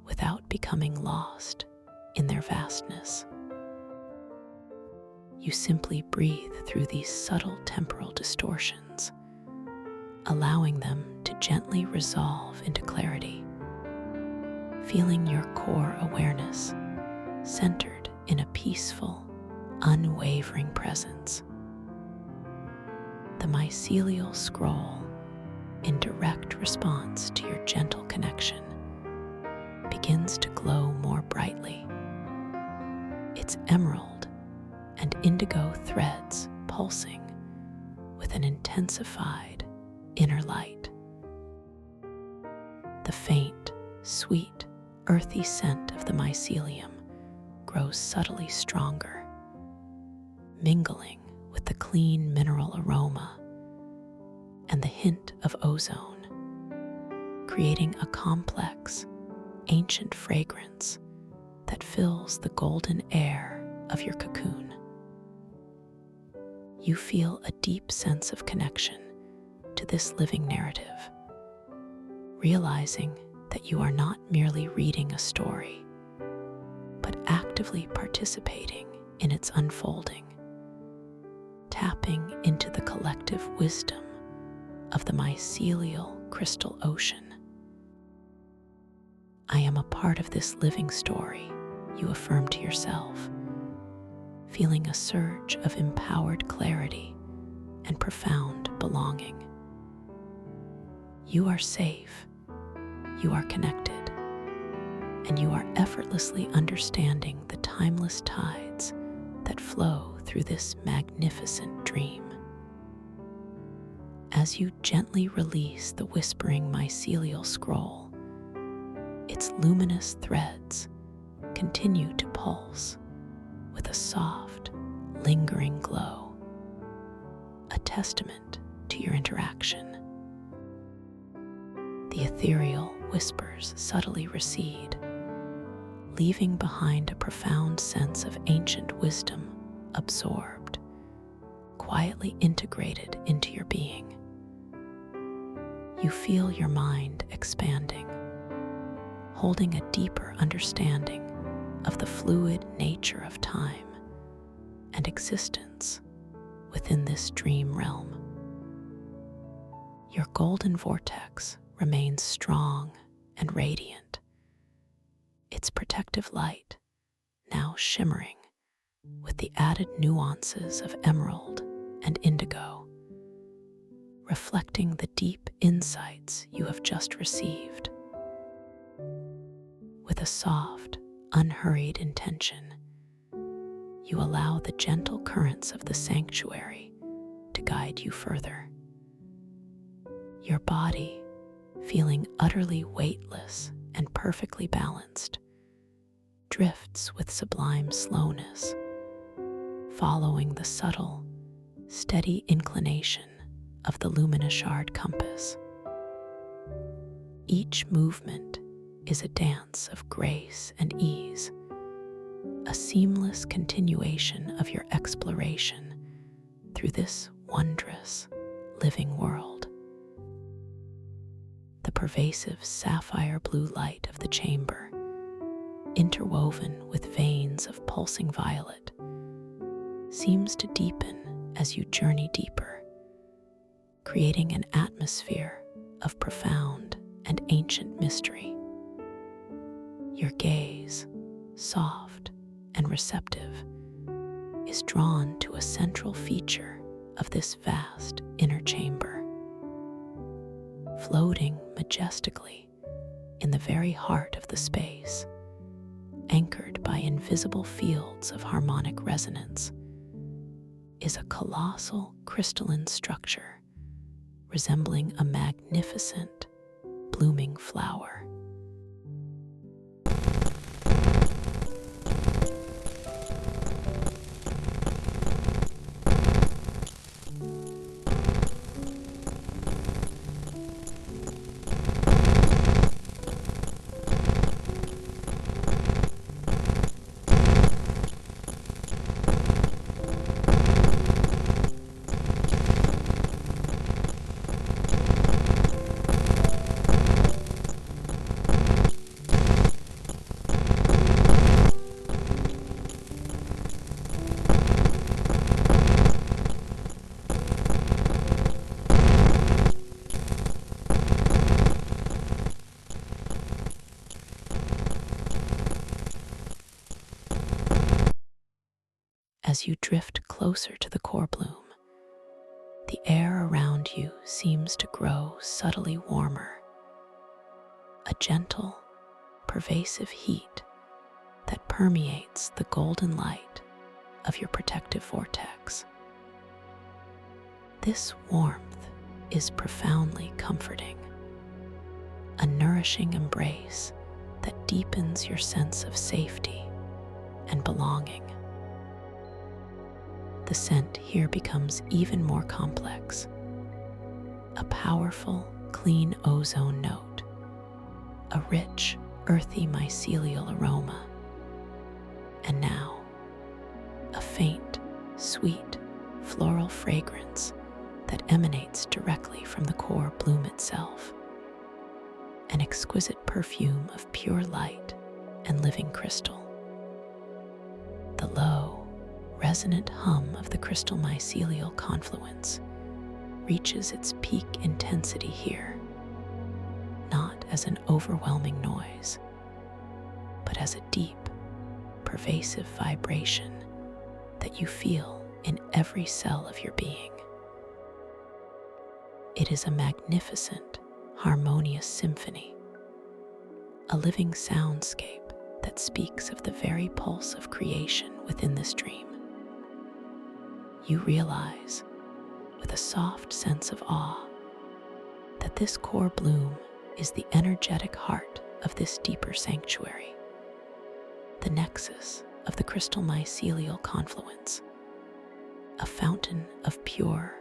without becoming lost in their vastness. You simply breathe through these subtle temporal distortions, allowing them to gently resolve into clarity, feeling your core awareness centered in a peaceful, unwavering presence. The mycelial scroll, in direct response to your gentle connection, begins to glow more brightly. Its emerald and indigo threads pulsing with an intensified inner light. The faint, sweet, earthy scent of the mycelium grows subtly stronger, mingling with the clean mineral aroma and the hint of ozone, creating a complex, ancient fragrance that fills the golden air of your cocoon. You feel a deep sense of connection to this living narrative, realizing that you are not merely reading a story, but actively participating in its unfolding, tapping into the collective wisdom of the mycelial crystal ocean. I am a part of this living story, you affirm to yourself, feeling a surge of empowered clarity and profound belonging. You are safe, you are connected, and you are effortlessly understanding the timeless tides that flow through this magnificent dream. As you gently release the whispering mycelial scroll, its luminous threads continue to pulse with a soft, lingering glow, a testament to your interaction. The ethereal whispers subtly recede, leaving behind a profound sense of ancient wisdom absorbed, quietly integrated into your being. You feel your mind expanding, holding a deeper understanding of the fluid nature of time and existence within this dream realm. Your golden vortex remains strong and radiant, its protective light now shimmering with the added nuances of emerald and indigo, reflecting the deep insights you have just received. With a soft, unhurried intention, you allow the gentle currents of the sanctuary to guide you further. Your body, feeling utterly weightless and perfectly balanced, drifts with sublime slowness, following the subtle, steady inclination of the luminous shard compass. Each movement is a dance of grace and ease, a seamless continuation of your exploration through this wondrous, living world. The pervasive sapphire blue light of the chamber, interwoven with veins of pulsing violet, seems to deepen as you journey deeper, creating an atmosphere of profound and ancient mystery. Your gaze, soft and receptive, is drawn to a central feature of this vast inner chamber. Floating majestically in the very heart of the space, anchored by invisible fields of harmonic resonance, is a colossal crystalline structure resembling a magnificent blooming flower. As you drift closer to the core bloom, the air around you seems to grow subtly warmer, a gentle, pervasive heat that permeates the golden light of your protective vortex. This warmth is profoundly comforting, a nourishing embrace that deepens your sense of safety and belonging. The scent here becomes even more complex, a powerful, clean ozone note, a rich, earthy mycelial aroma, and now a faint, sweet, floral fragrance that emanates directly from the core bloom itself, an exquisite perfume of pure light and living crystal. The low, resonant hum of the crystal mycelial confluence reaches its peak intensity here, not as an overwhelming noise, but as a deep, pervasive vibration that you feel in every cell of your being. It is a magnificent, harmonious symphony, a living soundscape that speaks of the very pulse of creation within this dream. You realize, with a soft sense of awe, that this core bloom is the energetic heart of this deeper sanctuary, the nexus of the crystal mycelial confluence, a fountain of pure,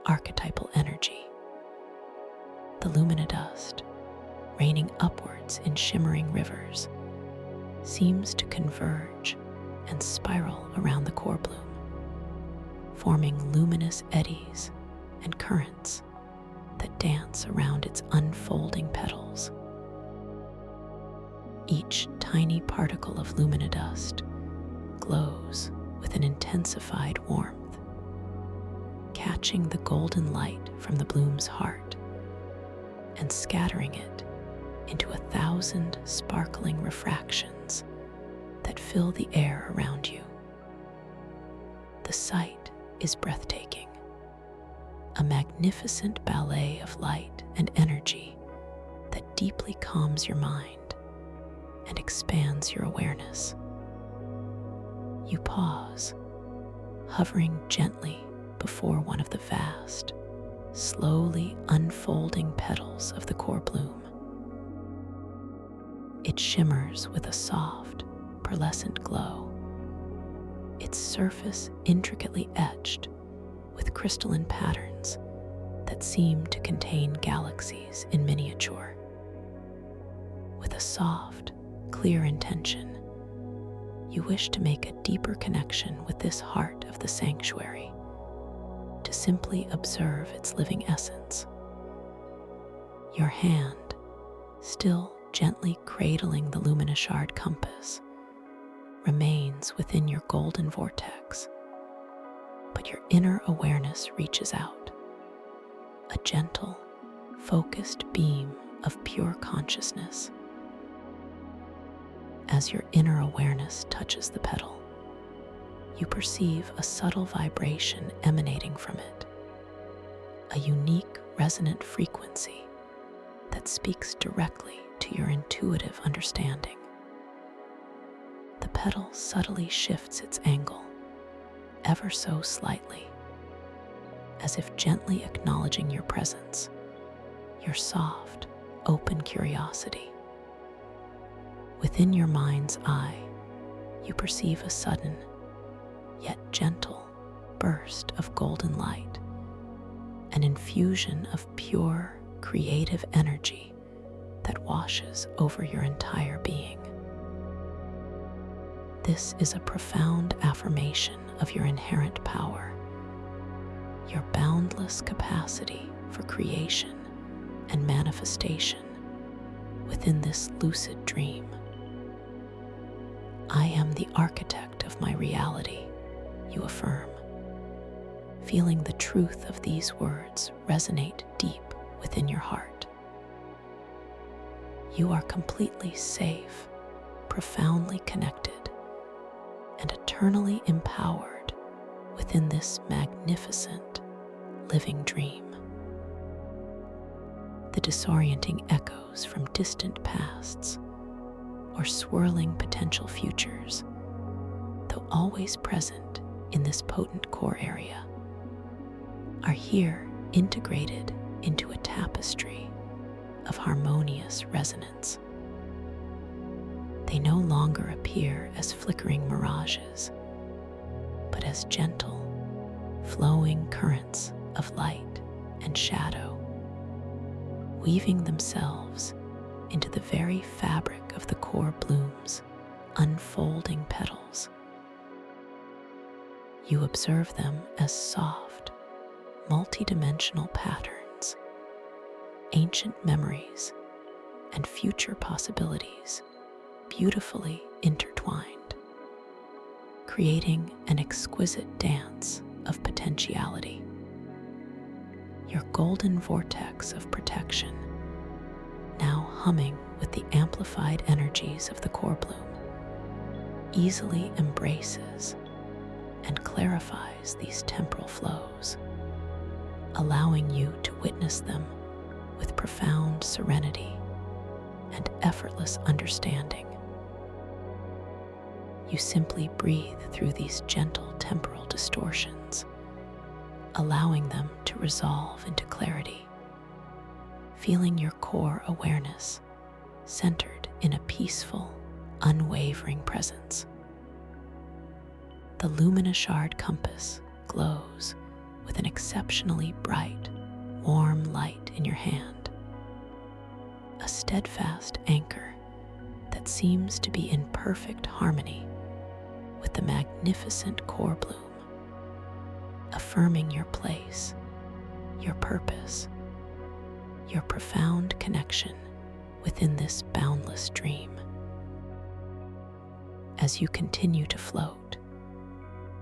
archetypal energy. The luminidust, raining upwards in shimmering rivers, seems to converge and spiral around the core bloom, forming luminous eddies and currents that dance around its unfolding petals. Each tiny particle of luminidust glows with an intensified warmth, catching the golden light from the bloom's heart and scattering it into 1,000 sparkling refractions that fill the air around you. The sight is breathtaking, a magnificent ballet of light and energy that deeply calms your mind and expands your awareness. You pause, hovering gently before one of the vast, slowly unfolding petals of the core bloom. It shimmers with a soft, pearlescent glow, its surface intricately etched with crystalline patterns that seem to contain galaxies in miniature. With a soft, clear intention, you wish to make a deeper connection with this heart of the sanctuary, to simply observe its living essence. Your hand still gently cradling the luminous shard compass, remains within your golden vortex, but your inner awareness reaches out, a gentle, focused beam of pure consciousness. As your inner awareness touches the pedal, you perceive a subtle vibration emanating from it, a unique resonant frequency that speaks directly to your intuitive understanding. The pedal subtly shifts its angle, ever so slightly, as if gently acknowledging your presence, your soft, open curiosity. Within your mind's eye, you perceive a sudden, yet gentle, burst of golden light, an infusion of pure, creative energy that washes over your entire being. This is a profound affirmation of your inherent power, your boundless capacity for creation and manifestation within this lucid dream. I am the architect of my reality, you affirm, feeling the truth of these words resonate deep within your heart. You are completely safe, profoundly connected, and eternally empowered within this magnificent living dream. The disorienting echoes from distant pasts or swirling potential futures, though always present in this potent core area, are here integrated into a tapestry of harmonious resonance. They no longer appear as flickering mirages, but as gentle, flowing currents of light and shadow, weaving themselves into the very fabric of the core bloom's unfolding petals. You observe them as soft, multidimensional patterns, ancient memories, and future possibilities beautifully intertwined, creating an exquisite dance of potentiality. Your golden vortex of protection, now humming with the amplified energies of the core bloom, easily embraces and clarifies these temporal flows, allowing you to witness them with profound serenity and effortless understanding. You simply breathe through these gentle temporal distortions, allowing them to resolve into clarity, feeling your core awareness centered in a peaceful, unwavering presence. The luminous shard compass glows with an exceptionally bright, warm light in your hand, a steadfast anchor that seems to be in perfect harmony with the magnificent core bloom, affirming your place, your purpose, your profound connection within this boundless dream. As you continue to float,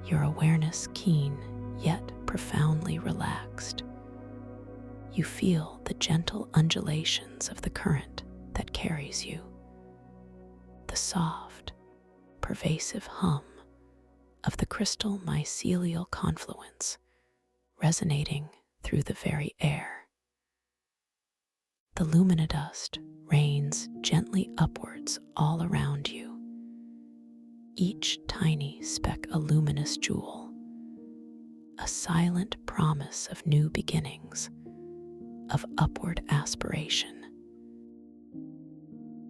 your awareness keen yet profoundly relaxed, you feel the gentle undulations of the current that carries you, the soft, pervasive hum of the crystal mycelial confluence resonating through the very air. The luminodust rains gently upwards all around you, each tiny speck a luminous jewel, a silent promise of new beginnings, of upward aspiration.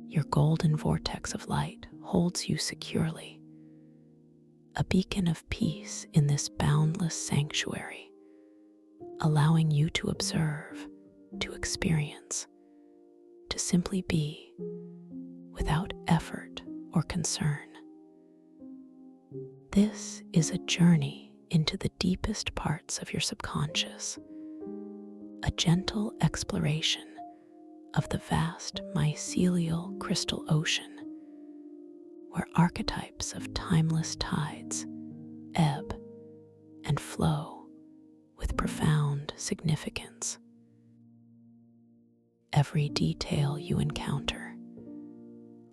Your golden vortex of light holds you securely, a beacon of peace in this boundless sanctuary, allowing you to observe, to experience, to simply be without effort or concern. This is a journey into the deepest parts of your subconscious, a gentle exploration of the vast mycelial crystal ocean, where archetypes of timeless tides ebb and flow with profound significance. Every detail you encounter,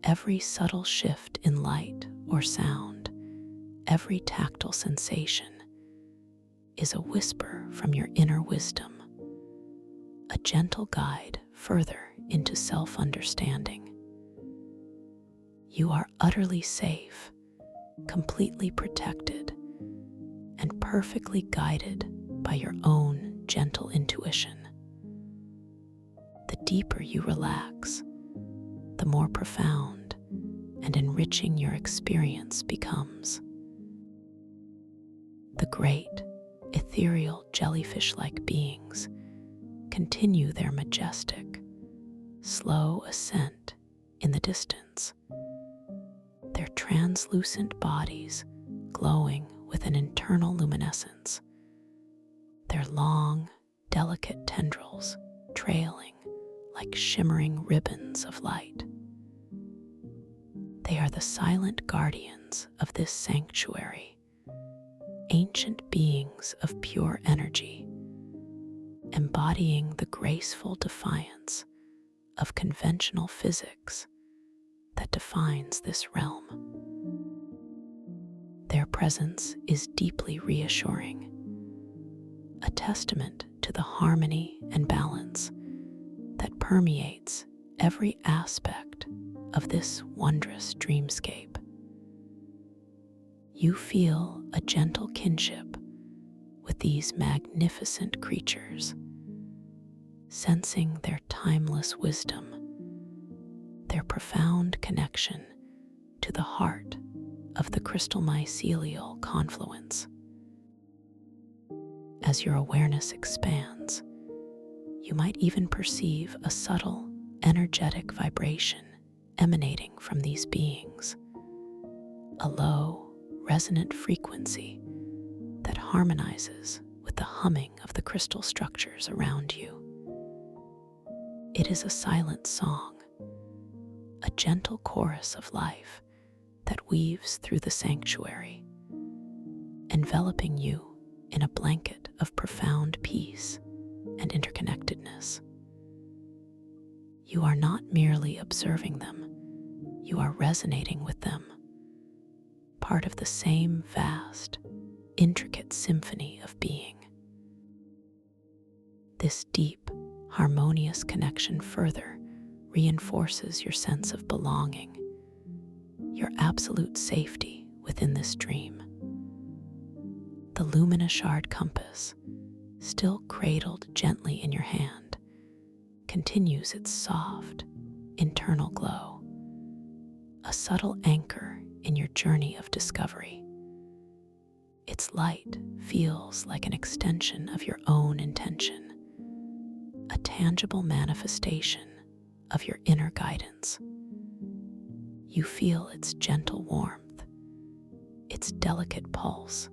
every subtle shift in light or sound, every tactile sensation is a whisper from your inner wisdom, a gentle guide further into self-understanding. You are utterly safe, completely protected, and perfectly guided by your own gentle intuition. The deeper you relax, the more profound and enriching your experience becomes. The great, ethereal jellyfish-like beings continue their majestic, slow ascent in the distance, their translucent bodies glowing with an internal luminescence, their long, delicate tendrils trailing like shimmering ribbons of light. They are the silent guardians of this sanctuary, ancient beings of pure energy, embodying the graceful defiance of conventional physics that defines this realm. Their presence is deeply reassuring, a testament to the harmony and balance that permeates every aspect of this wondrous dreamscape. You feel a gentle kinship with these magnificent creatures, sensing their timeless wisdom, their profound connection to the heart of the crystal mycelial confluence. As your awareness expands, you might even perceive a subtle, energetic vibration emanating from these beings, a low, resonant frequency that harmonizes with the humming of the crystal structures around you. It is a silent song, a gentle chorus of life that weaves through the sanctuary, enveloping you in a blanket of profound peace and interconnectedness. You are not merely observing them, you are resonating with them, part of the same vast, intricate symphony of being. This deep, harmonious connection further reinforces your sense of belonging, your absolute safety within this dream. The luminous shard compass, still cradled gently in your hand, continues its soft, internal glow, a subtle anchor in your journey of discovery. Its light feels like an extension of your own intention, a tangible manifestation of your inner guidance. You feel its gentle warmth, its delicate pulse,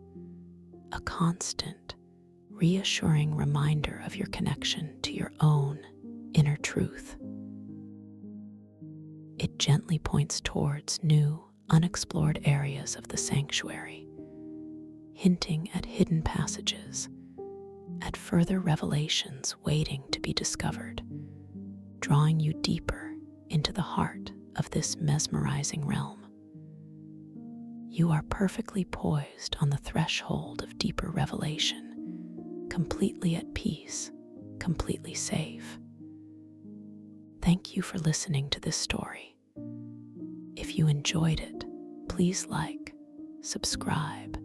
a constant, reassuring reminder of your connection to your own inner truth. It gently points towards new, unexplored areas of the sanctuary, hinting at hidden passages, at further revelations waiting to be discovered, drawing you deeper into the heart of this mesmerizing realm. You are perfectly poised on the threshold of deeper revelation, completely at peace, completely safe. Thank you for listening to this story. If you enjoyed it, please like, subscribe,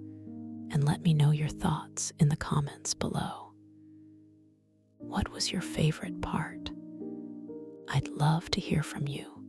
and let me know your thoughts in the comments below. What was your favorite part? I'd love to hear from you.